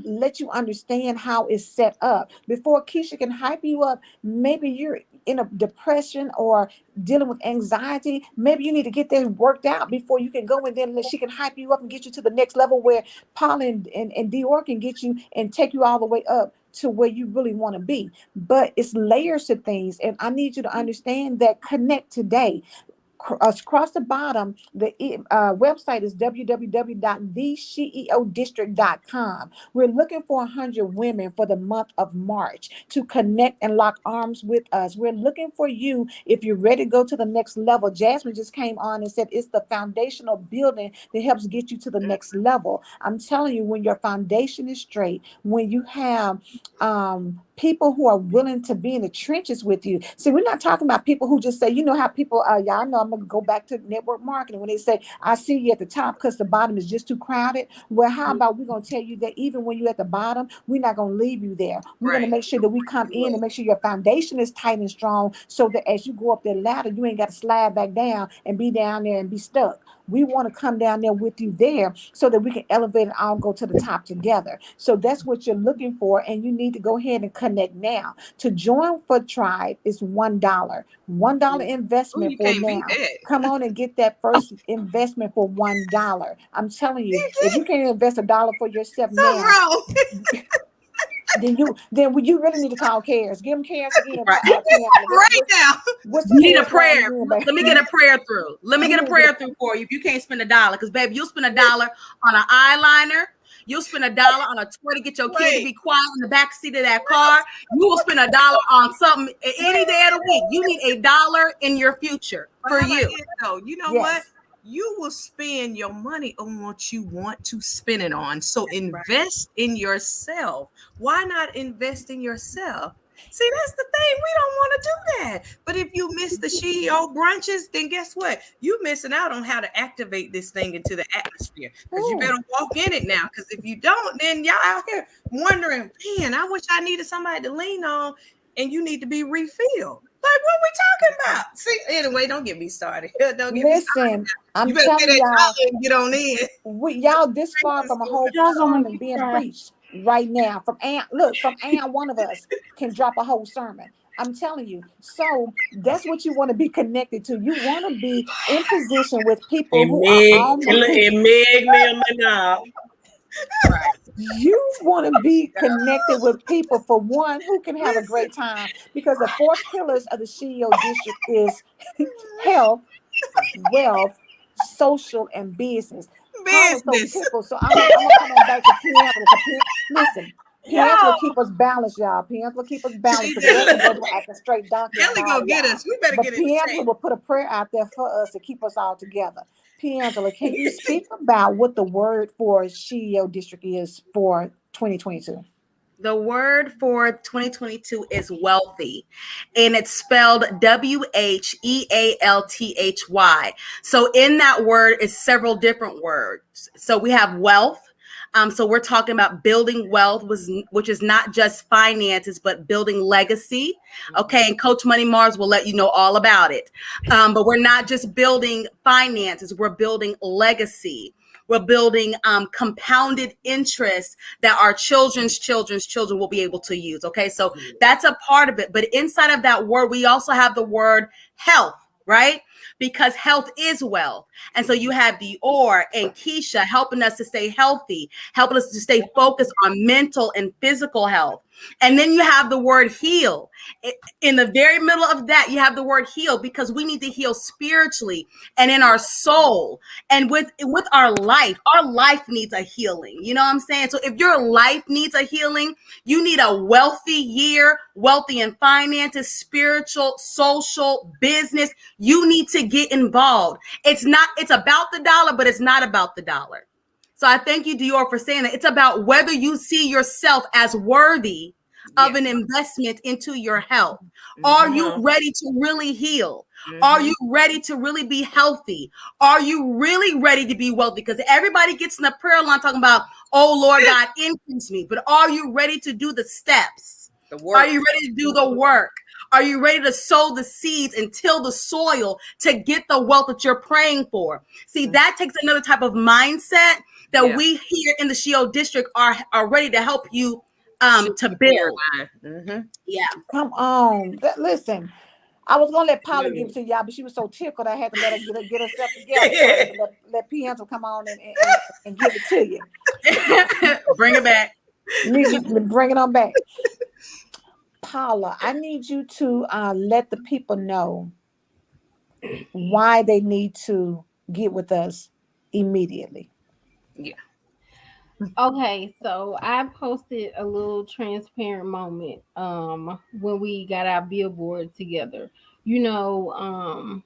let you understand how it's set up. Before Keisha can hype you up, maybe you're in a depression or dealing with anxiety. Maybe you need to get that worked out before you can go, and then she can hype you up and get you to the next level where Paula and Dior can get you and take you all the way up to where you really want to be. But it's layers to things, and I need you to understand that. Connect today. Across the bottom, the website is www.thesheeodistrict.com. We're looking for 100 women for the month of March to connect and lock arms with us. We're looking for you if you're ready to go to the next level. Jasmine just came on and said it's the foundational building that helps get you to the next level. I'm telling you, when your foundation is straight, when you have people who are willing to be in the trenches with you. See, we're not talking about people who just say, how people, y'all know, I'm going to go back to network marketing. When they say, I see you at the top because the bottom is just too crowded. Well, how about we're going to tell you that even when you're at the bottom, we're not going to leave you there. We're going to make sure that we come in and make sure your foundation is tight and strong, so that as you go up that ladder, you ain't got to slide back down and be down there and be stuck. We want to come down there with you there so that we can elevate and all go to the top together. So that's what you're looking for. And you need to go ahead and connect now. To join for Tribe is $1. $1 investment You for can't beat now. that. Come on and get that first investment for $1. I'm telling you, if you can't invest $1 for yourself Something now, wrong. then you really need to call CARES. Give them CARES again. Right. Right now. What's the You need a CARES line prayer. again, Let baby? me get a prayer through. Let me get a prayer through for you if you can't spend $1. Because, baby, you'll spend $1 on an eyeliner. You'll spend $1 on a toy to get your kid to be quiet in the back seat of that car. You will spend $1 on something any day of the week. You need $1 in your future for How about you. it, though? You know what? You will spend your money on what you want to spend it on. So invest in yourself. Why not invest in yourself? See, that's the thing. We don't want to do that. But if you miss the SheEO brunches, then guess what? You're missing out on how to activate this thing into the atmosphere. Because you better walk in it now. Because if you don't, then y'all out here wondering, man, I wish I needed somebody to lean on. And you need to be refilled. Like, what we talking about? See, anyway, don't get me started. Don't get me started. I'm You better telling get that y'all, and get on in. y'all this far from a whole sermon being preached right now. From Ann, one of us can drop a whole sermon. I'm telling you. So that's what you want to be connected to. You want to be in position with people who are almost. Right. You want to be connected with people, for one, who can have a great time, because the 4 pillars of the SheEO district is health, wealth, social, and business. Paula's so Business. tickled, so I'm gonna come on back to Piangela. Listen, Piangela keep us balanced, y'all. Piangela keep us balanced, because the rest of us were acting straight donkey on Kelly all go get y'all. us. We better But get it Piangela will put a prayer out there for us to keep us all together. Piangela, can you speak about what the word for SheEO district is for 2022? The word for 2022 is wealthy, and it's spelled WHEALTHY. So in that word is several different words. So we have wealth. So we're talking about building wealth, which is not just finances, but building legacy. Okay, and Coach Money Mars will let you know all about it. But we're not just building finances, we're building legacy. We're building compounded interest that our children's children will be able to use. Okay, so that's a part of it. But inside of that word, we also have the word health, right? Because health is wealth. And so you have Dior and Keisha helping us to stay healthy, helping us to stay focused on mental and physical health. And then you have the word heal. In the very middle of that, you have the word heal, because we need to heal spiritually and in our soul. And with our life needs a healing. You know what I'm saying? So if your life needs a healing, you need a wealthy year, wealthy in finances, spiritual, social, business. You need to get involved. It's about the dollar, but it's not about the dollar. So I thank you, Dior, for saying that. It's about whether you see yourself as worthy of an investment into your health. Are you ready to really heal? Are you ready to really be healthy? Are you really ready to be wealthy? Because everybody gets in the prayer line talking about, oh, Lord God, increase me. But are you ready to do the steps? Are you ready to do the work? Are you ready to sow the seeds and till the soil to get the wealth that you're praying for? See, that takes another type of mindset that we here in the SheEO district are ready to help you to build. Yeah. Come on. Listen, I was gonna let Polly give it to y'all, but she was so tickled I had to let her get herself together first. Let Pianto come on and give it to you. Bring it back. Bring it on back. Paula, I need you to let the people know why they need to get with us immediately. Yeah. Okay, so I posted a little transparent moment when we got our billboard together. You know,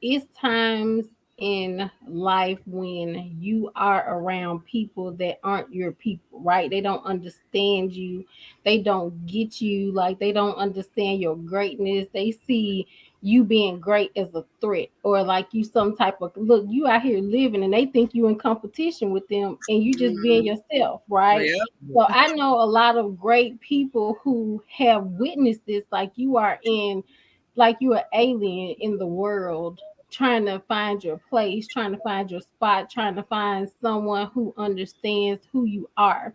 it's times in life when you are around people that aren't your people, right? They don't understand you. They don't get you. Like, they don't understand your greatness. They see you being great as a threat, or like you some type of, look, you out here living and they think you in competition with them and you just being yourself, right? So I know a lot of great people who have witnessed this, like you are in, like you're an alien in the world, trying to find your place, trying to find your spot, trying to find someone who understands who you are.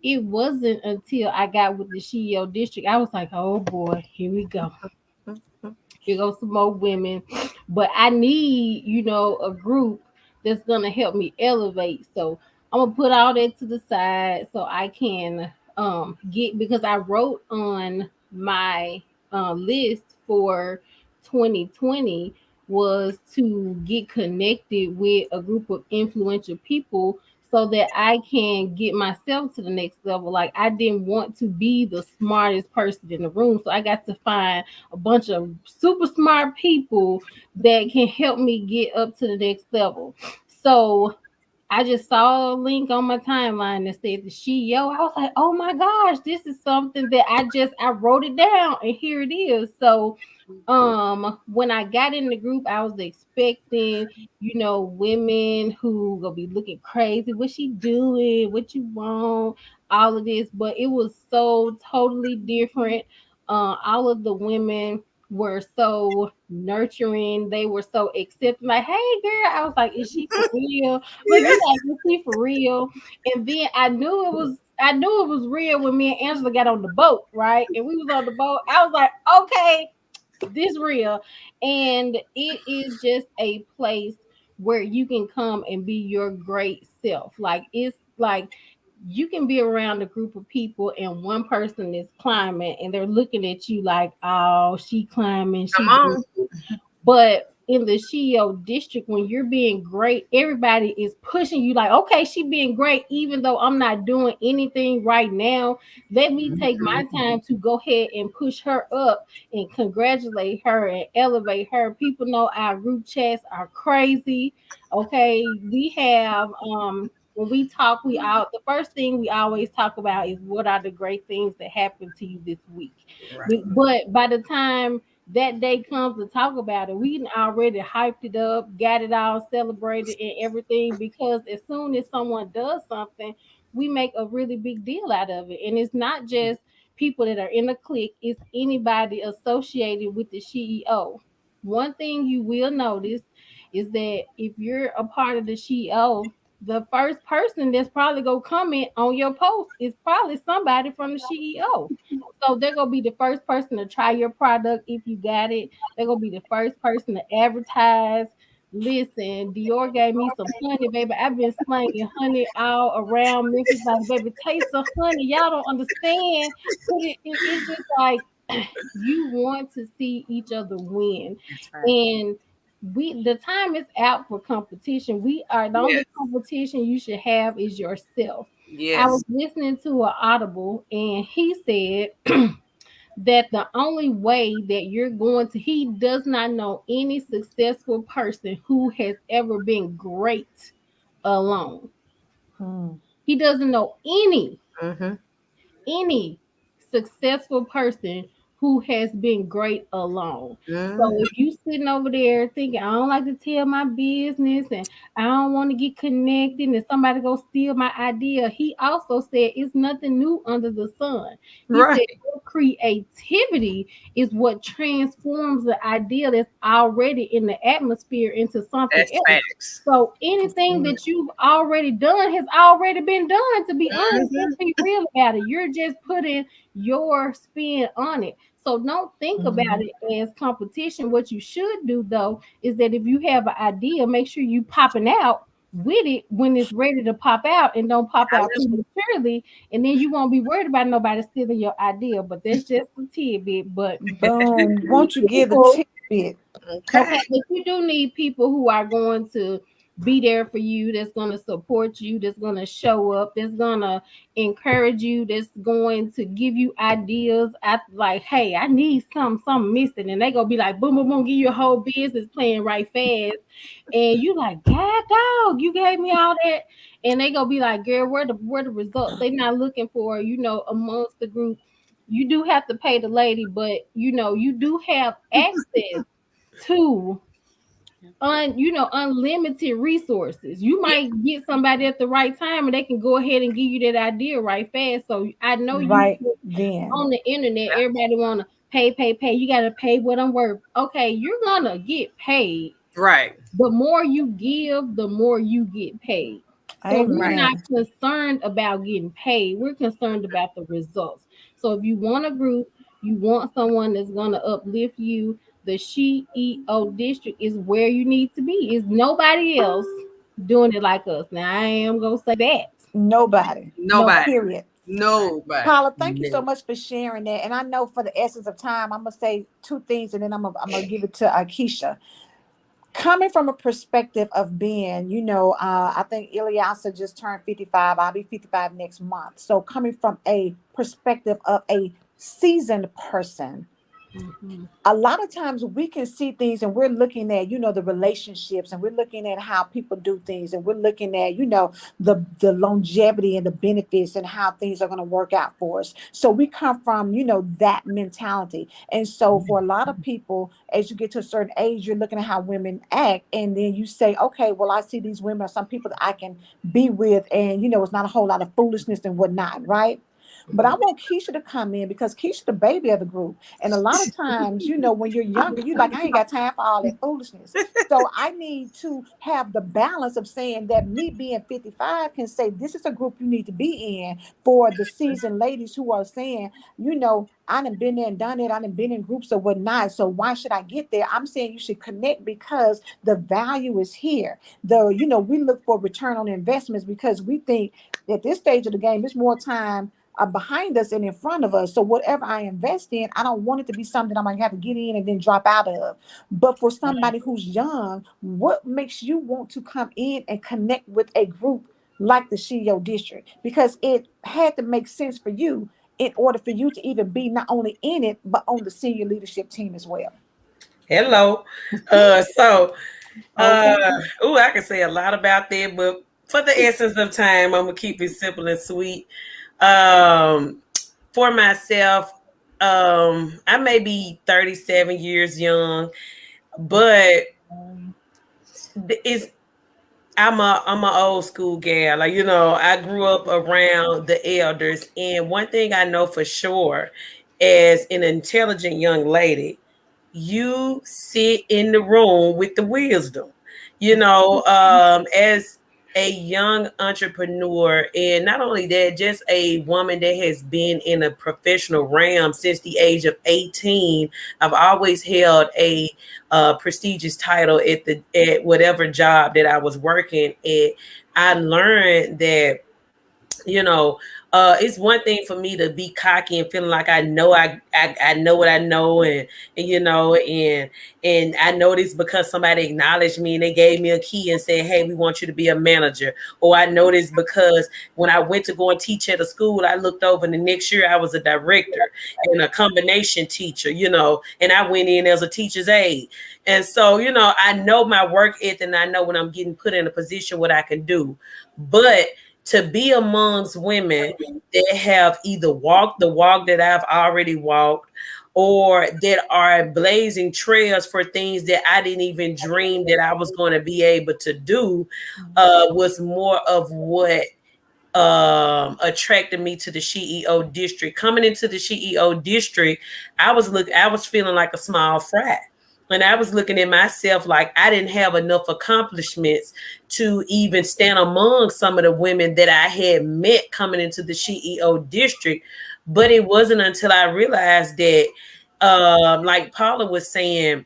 It wasn't until I got with the SheEO district, I was like, oh boy, here we go. Here goes some more women. But I need, you know, a group that's gonna help me elevate. So I'm gonna put all that to the side so I can get, because I wrote on my list for 2020 was to get connected with a group of influential people so that I can get myself to the next level. Like, I didn't want to be the smartest person in the room, so I got to find a bunch of super smart people that can help me get up to the next level. So I just saw a link on my timeline that said the SheEO. I was like, oh my gosh, this is something that I wrote it down and here it is. So when I got in the group, I was expecting, you know, women who gonna be looking crazy. What she doing? What you want? All of this, but it was so totally different. All of the women were so nurturing. They were so accepting. Like, hey, girl. I was like, is she for real? Look, you like, is she for real? And then I knew it was. I knew it was real when me and Angela got on the boat, right? And we was on the boat. I was like, okay, this real. And it is just a place where you can come and be your great self. Like, it's like you can be around a group of people and one person is climbing and they're looking at you like, oh, she climbing, she doing it. But in the SheEO district, when you're being great, everybody is pushing you like, okay, she being great, even though I'm not doing anything right now. Let me take my time to go ahead and push her up and congratulate her and elevate her. People know our group chats are crazy. Okay, we have when we talk, the first thing we always talk about is what are the great things that happened to you this week. But by the time that day comes to talk about it, we already hyped it up, got it all celebrated and everything, because as soon as someone does something, we make a really big deal out of it. And it's not just people that are in a clique, it's anybody associated with the SheEO. One thing you will notice is that if you're a part of the SheEO, the first person that's probably gonna comment on your post is probably somebody from the SheEO. So they're gonna be the first person to try your product if you got it. They're gonna be the first person to advertise. Listen, Dior gave me some honey, baby. I've been slanging honey all around Memphis. Like, baby, taste the honey. Y'all don't understand. But it's just like you want to see each other win. And the time is out for competition. We are the only competition you should have is yourself. I was listening to an audible and he said that the only way that you're going to, he does not know any successful person who has ever been great alone. He doesn't know Mm-hmm. any successful person who has been great alone. So Mm-hmm. if you sitting over there thinking, I don't like to tell my business and I don't want to get connected and somebody go steal my idea, he also said it's nothing new under the sun. He said Right. your creativity is what transforms the idea that's already in the atmosphere into something That's else. facts. So anything that you've already done has already been done, to be honest. Mm-hmm. Let's be real about it. You're just putting your spin on it. So don't think about it as competition. What you should do though is that if you have an idea, make sure you popping out with it when it's ready to pop out, and don't pop I out prematurely, and then you won't be worried about nobody stealing your idea. But that's just a tidbit. But Boom. Won't you give the people, tidbit? okay, Okay. but you do need people who are going to be there for you, that's going to support you, that's going to show up, that's going to encourage you, that's going to give you ideas. I like, hey, I need something missing, and they gonna be like, boom, boom, boom, give you a whole business plan right fast, and you like, God, dog, you gave me all that, and they gonna be like, girl, where the results? They not looking for, amongst the group. You do have to pay the lady, but you do have access to unlimited resources. You might get somebody at the right time and they can go ahead and give you that idea right fast. So I know you Right then. on the internet, everybody wanna pay. You gotta pay what I'm worth. Okay, you're gonna get paid. Right. The more you give, the more you get paid. So we're Amen. not concerned about getting paid. We're concerned about the results. So if you want a group, you want someone that's going to uplift you, the SheEO district is where you need to be. Is nobody else doing it like us. Now I am going to say that. Nobody. Nobody. Period. Nobody. Paula, thank you so No. much for sharing that. And I know for the essence of time, I'm gonna say two things, and then I'm gonna give it to Keisha. Coming from a perspective of being, I think Ilyasa just turned 55. I'll be 55 next month. So coming from a perspective of a seasoned person, Mhm. a lot of times we can see things and we're looking at, the relationships, and we're looking at how people do things, and we're looking at, the longevity and the benefits and how things are going to work out for us. So we come from, that mentality. And so for a lot of people, as you get to a certain age, you're looking at how women act, and then you say, okay, well, I see these women are some people that I can be with, and it's not a whole lot of foolishness and whatnot, right? But I want Keisha to come in because Keisha the baby of the group. And a lot of times, when you're younger, you're like, I ain't got time for all that foolishness. So I need to have the balance of saying that me being 55 can say, this is a group you need to be in, for the seasoned ladies who are saying, I done been there and done it. I done been in groups or whatnot. So why should I get there? I'm saying you should connect because the value is here. We look for return on investments because we think at this stage of the game, it's more time behind us and in front of us. So whatever I invest in, I don't want it to be something I'm gonna have to get in and then drop out of. But for somebody who's young, what makes you want to come in and connect with a group like the SheEO District? Because it had to make sense for you in order for you to even be not only in it, but on the senior leadership team as well. Hello. So Okay. I can say a lot about that, but for the essence of time, I'm gonna keep it simple and sweet. Um, for myself, I may be 37 years young, but it's I'm a old school gal. Like, I grew up around the elders, and one thing I know for sure, as an intelligent young lady, you sit in the room with the wisdom. As a young entrepreneur, and not only that, just a woman that has been in a professional realm since the age of 18. I've always held a prestigious title at whatever job that I was working at. I learned that you know, it's one thing for me to be cocky and feeling like I know I know what I know, and you know, and I know this because somebody acknowledged me and they gave me a key and said, hey, we want you to be a manager. Or I know this because when I went to go and teach at a school, I looked over and the next year I was a director and a combination teacher, you know, and I went in as a teacher's aide. And so, you know, I know my work ethic and I know when I'm getting put in a position what I can do. But to be amongst women that have either walked the walk that I've already walked or that are blazing trails for things that I didn't even dream that I was going to be able to do was more of what attracted me to the SheEO district. Coming into the SheEO district, I was feeling like a small fry. And I was looking at myself like I didn't have enough accomplishments to even stand among some of the women that I had met coming into the SheEO district. But it wasn't until I realized that, like Paula was saying,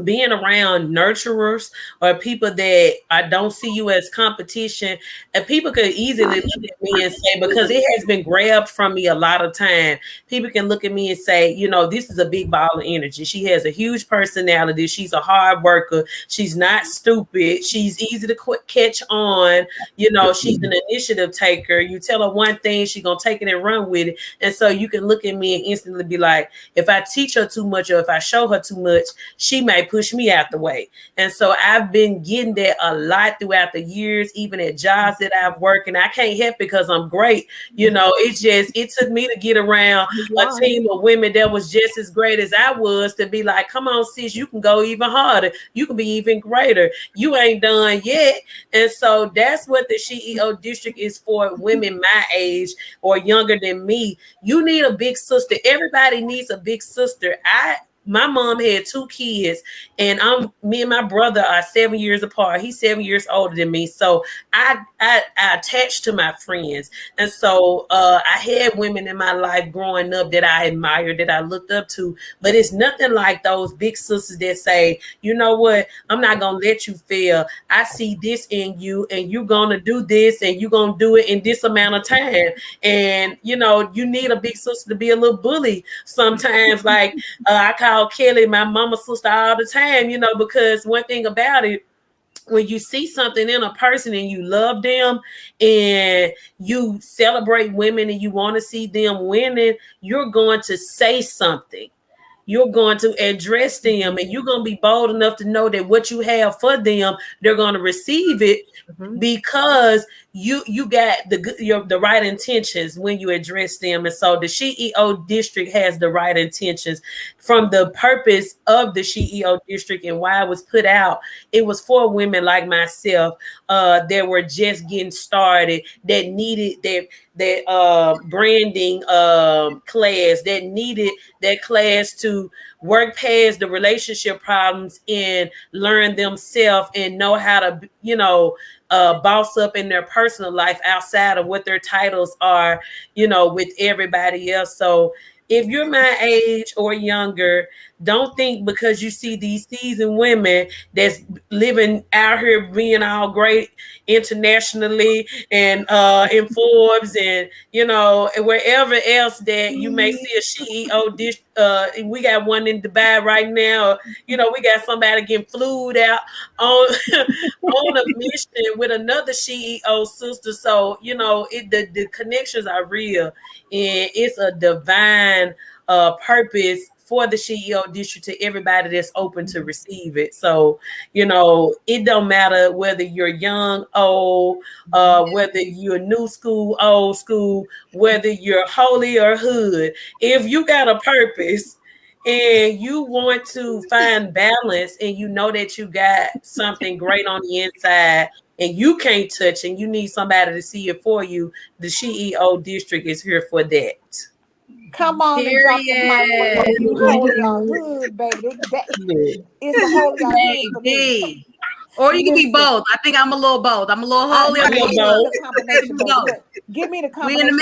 being around nurturers or people that I don't see you as competition, and people could easily look at me and say, because it has been grabbed from me a lot of time, people can look at me and say, you know, this is a big ball of energy. She has a huge personality. She's a hard worker. She's not stupid. She's easy to catch on. You know, she's an initiative taker. You tell her one thing, she's going to take it and run with it. And so you can look at me and instantly be like, if I teach her too much or if I show her too much, she may push me out the way. And so I've been getting that a lot throughout the years, even at jobs that I've worked. And I can't help because I'm great. You know, it took me to get around a team of women that was just as great as I was to be like, come on, sis, you can go even harder. You can be even greater. You ain't done yet. And so that's what the SheEO district is for women my age or younger than me. You need a big sister. Everybody needs a big sister. My mom had 2 kids, and me and my brother are 7 years apart. He's 7 years older than me. So I attached to my friends. And so I had women in my life growing up that I admired, that I looked up to. But it's nothing like those big sisters that say, you know what, I'm not going to let you fail. I see this in you, and you're going to do this, and you're going to do it in this amount of time. And, you know, you need a big sister to be a little bully sometimes. Like I call Kelly my mama's sister all the time, you know, because one thing about it, when you see something in a person and you love them and you celebrate women and you want to see them winning, you're going to say something. You're going to address them, and you're going to be bold enough to know that what you have for them, they're going to receive it because you got the right intentions when you address them. And so the SheEO district has the right intentions. From the purpose of the SheEO district and why it was put out, it was for women like myself that were just getting started, that needed that branding class, that needed that class to work past the relationship problems and learn themselves and know how to, you know, boss up in their personal life outside of what their titles are, you know, with everybody else. So if you're my age or younger, don't think because you see these seasoned women that's living out here being all great internationally and in Forbes and, you know, wherever else that you may see a SheEO dish. We got one in Dubai right now. You know, we got somebody getting flued out on on a mission with another SheEO sister. So, you know, the connections are real, and it's a divine purpose for the SheEO district to everybody that's open to receive it. So, you know, it don't matter whether you're young, old, whether you're new school, old school, whether you're holy or hood. If you got a purpose and you want to find balance and you know that you got something great on the inside and you can't touch and you need somebody to see it for you, the SheEO district is here for that. Come on and drop the mic whether you holy or hood, baby. That is the holy or hood for me. Or you can be both. I think I'm a little both. I'm a little holy. Give me the combination, baby. Look, give me the combination.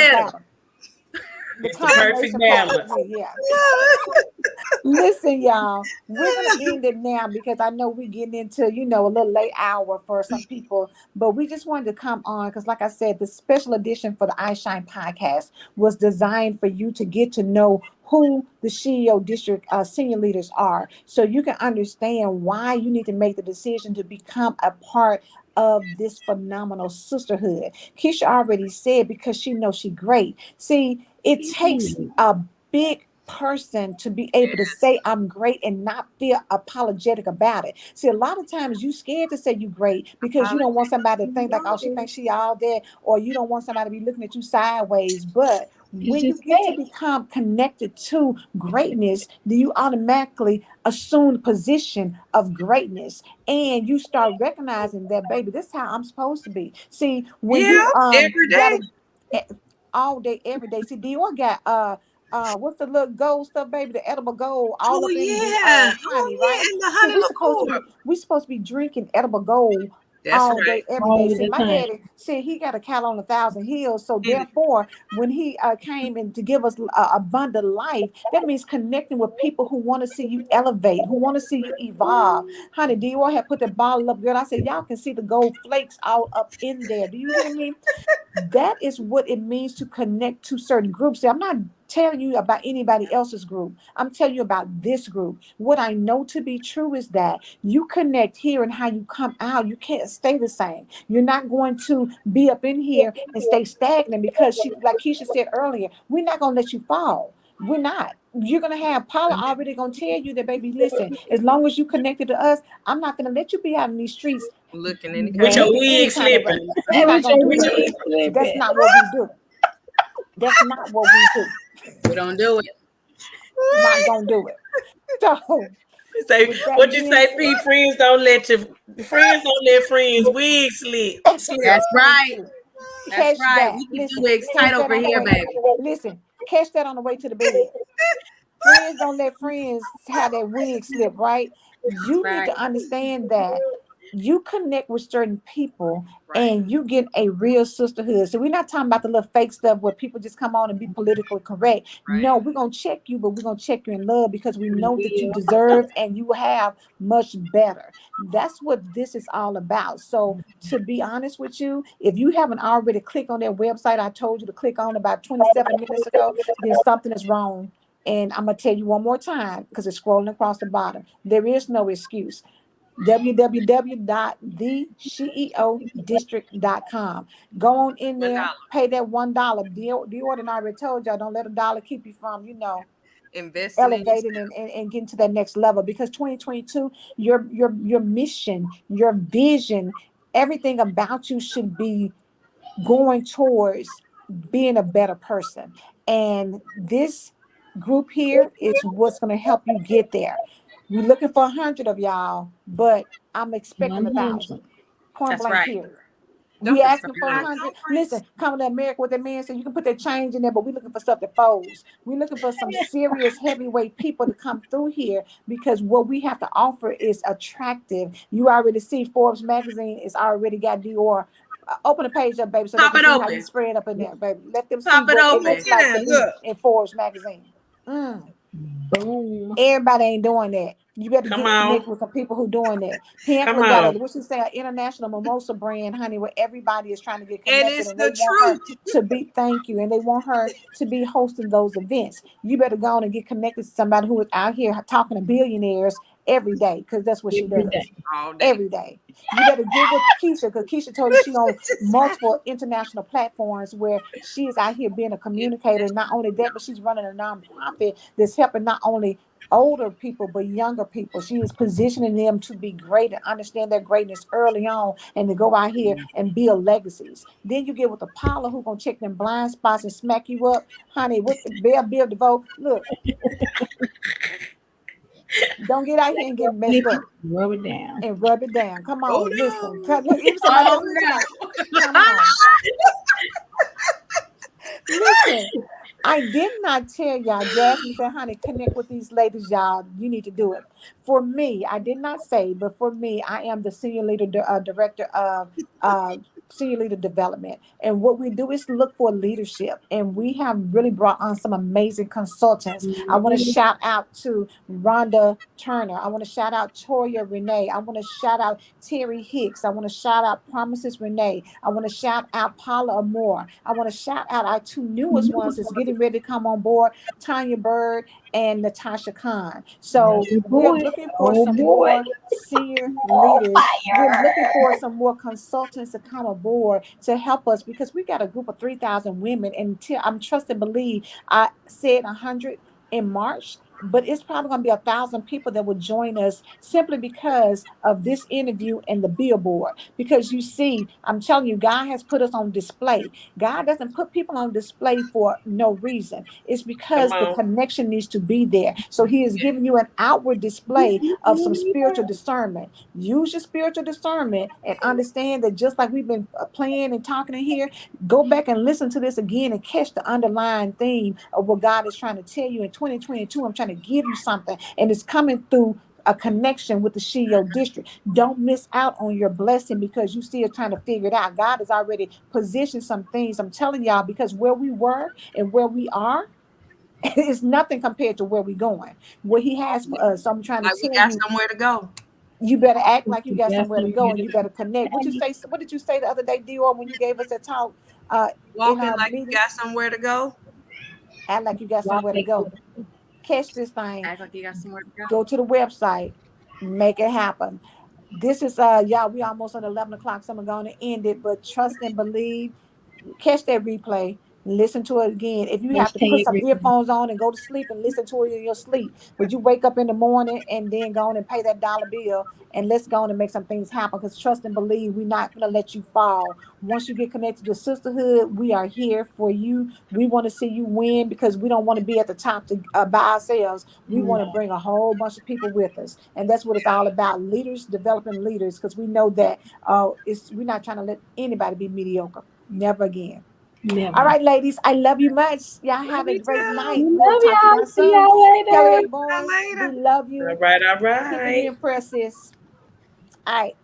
The It's the perfect combination part with balance. me, yeah. Listen, y'all, we're gonna end it now because I know we're getting into, a little late hour for some people, but we just wanted to come on because, like I said, the special edition for the iShine podcast was designed for you to get to know who the SheEO District senior leaders are, so you can understand why you need to make the decision to become a part of this phenomenal sisterhood. Keisha already said because she knows she's great. See, it takes a big person to be able to say I'm great and not feel apologetic about it. See, a lot of times you scared to say you great because you don't want somebody to think like, oh, she thinks she all there, or you don't want somebody to be looking at you sideways. But It's when you just get to facts. become connected to greatness, then you automatically assume the position of greatness, and you start recognizing that, baby, this is how I'm supposed to be. See, when Yeah, you every got day. all day, every day. See, Dior got what's the little gold stuff, baby? The edible gold all Oh up in the yeah. honey, Oh right? yeah. And the See, honey liqueur. we supposed to be drinking edible gold That's all right. day, every day. All See, the my time. daddy said he got a cattle on 1,000 hills. So And therefore, when he came in to give us abundant life, that means connecting with people who want to see you elevate, who want to see you evolve. Honey, Dior had put the bottle up, girl. I said, y'all can see the gold flakes all up in there. Do you hear me? That is what it means to connect to certain groups. See, I'm not telling you about anybody else's group. I'm telling you about this group. What I know to be true is that you connect here and how you come out. You can't stay the same. You're not going to be up in here and stay stagnant because like Keisha said earlier, we're not going to let you fall. We're not. You're gonna have Paula already gonna tell you that, baby, listen, as long as you connected to us, I'm not gonna let you be out in these streets looking any With kind your of looking any wig kind of way. slipping. We're not With gonna your do that. wig That's slipping. not what we do. That's not what we do. We don't do it. Not gonna do it. So Say with that what you being say, said, Pete. Friends don't let friends wig slip. That's thank right. you. That's Catch right. that. We keep the Listen, wigs catch tight that over on the here, way. baby. Listen, catch that on the way to the bed. Friends don't let friends have their wig slip, right? That's You need right. to understand that you connect with certain people right. and you get a real sisterhood. So we're not talking about the little fake stuff where people just come on and be politically correct. Right. No, we're gonna check you, but we're gonna check you in love because we know that you Will. deserve and you will have much better. That's what this is all about. So to be honest with you, if you haven't already clicked on that website I told you to click on about 27 minutes ago, then something is wrong. And I'm gonna tell you one more time because it's scrolling across the bottom. There is no excuse. www.thesheeodistrict.com. Go on in there, $1. pay that $1. The ordinary already told y'all, don't let a dollar keep you from, Investing in elevating yourself. and getting to that next level. Because 2022, your mission, your vision, everything about you should be going towards being a better person. And this group here is what's going to help you get there. We're looking for 100 of y'all, but I'm expecting 100. 1,000. Point That's blank right. period. We Don't That's asking for right. despise 100. conference. Listen, coming to America, what that man said, you can put that change in there, but we're looking for stuff that folds. We're looking for some serious heavyweight people to come through here because what we have to offer is attractive. You already see Forbes magazine is already got Dior. Open the page up, baby, so they Pop can it see how you open. spread up in there, baby. Let them see Pop it what it open. looks like Yeah, to be look. in Forbes magazine. Mm. Boom. Everybody ain't doing that. You better Come get on. connected with some people who doing that. Come Pinkla got a, on. what she say, an international mimosa brand, honey, where everybody is trying to get And connected it's and they the want her truth. to be, thank you, and they want her to be hosting those events. You better go on and get connected to somebody who is out here talking to billionaires every day because that's what she Every does day. All day. every day. You better get with Keisha because Keisha told you she on Just say multiple international platforms where she is out here being a communicator. Not only that, but she's running a nonprofit that's helping not only older people but younger people. She is positioning them to be great and understand their greatness early on and to go out here and build legacies. Then you get with Apollo who gonna check them blind spots and smack you up, honey. What Bill DeVoe? Look, don't get out here and get messed Flip up it, rub it down. and rub it down. Come oh on, listen. no. Look, even somebody Oh else listen like, no. come on. Listen, I did not tell y'all. Jasmine said, honey, connect with these ladies, y'all. You need to do it. For me, I did not say, but for me, I am the senior leader director of senior leader development. And what we do is look for leadership. And we have really brought on some amazing consultants. I want to shout out to Rhonda Turner. I want to shout out Toya Renee. I want to shout out Terry Hicks. I want to shout out Promises Renee. I want to shout out Paula Amore. I want to shout out our two newest ones that's getting ready to come on board, Tanya Bird and Natasha Khan. So we're looking for some more senior leaders. We're looking for some more consultants to come aboard to help us, because we got a group of 3,000 women. And I'm trust and believe, I said 100 in March, but it's probably going to be 1,000 people that will join us simply because of this interview and the billboard. Because you see, I'm telling you, God has put us on display. God doesn't put people on display for no reason. It's because the connection needs to be there. So he is giving you an outward display of some spiritual discernment. Use your spiritual discernment and understand that, just like we've been playing and talking in here, go back and listen to this again and catch the underlying theme of what God is trying to tell you. In 2022, I'm trying to give you something, and it's coming through a connection with the SheEO District. Don't miss out on your blessing because you still trying to figure it out. God has already positioned some things. I'm telling y'all, because where we were and where we are is nothing compared to where we're going, what he has for us. So I'm trying to Like we tell got you, somewhere to go. you better act like you got somewhere to go, and you better connect. What did you say the other day, Dior, when you gave us that talk in Walking our like you meeting? got somewhere to go. Act like you got somewhere to go. Catch this thing. Act like you got somewhere to go. Go to the website. Make it happen. This is y'all, we almost on 11 o'clock, so I'm going to end it. But trust and believe. Catch that replay, listen to it again. If you have to put some earphones on and go to sleep and listen to it in your sleep, but you wake up in the morning and then go on and pay that dollar bill, and let's go on and make some things happen. Because trust and believe, we're not going to let you fall. Once you get connected to sisterhood, we are here for you. We want to see you win, because we don't want to be at the top by ourselves. We want to bring a whole bunch of people with us, and that's what it's all about. Leaders developing leaders, because we know that we're not trying to let anybody be mediocre. Never again. Never. All right, ladies, I love you much. Y'all have a you great too. night. Love We'll talk to y'all. y'all See soon. y'all later. Kelly and See you boys, we later. love All you. right, all Keeping you right. impressed, sis. All right.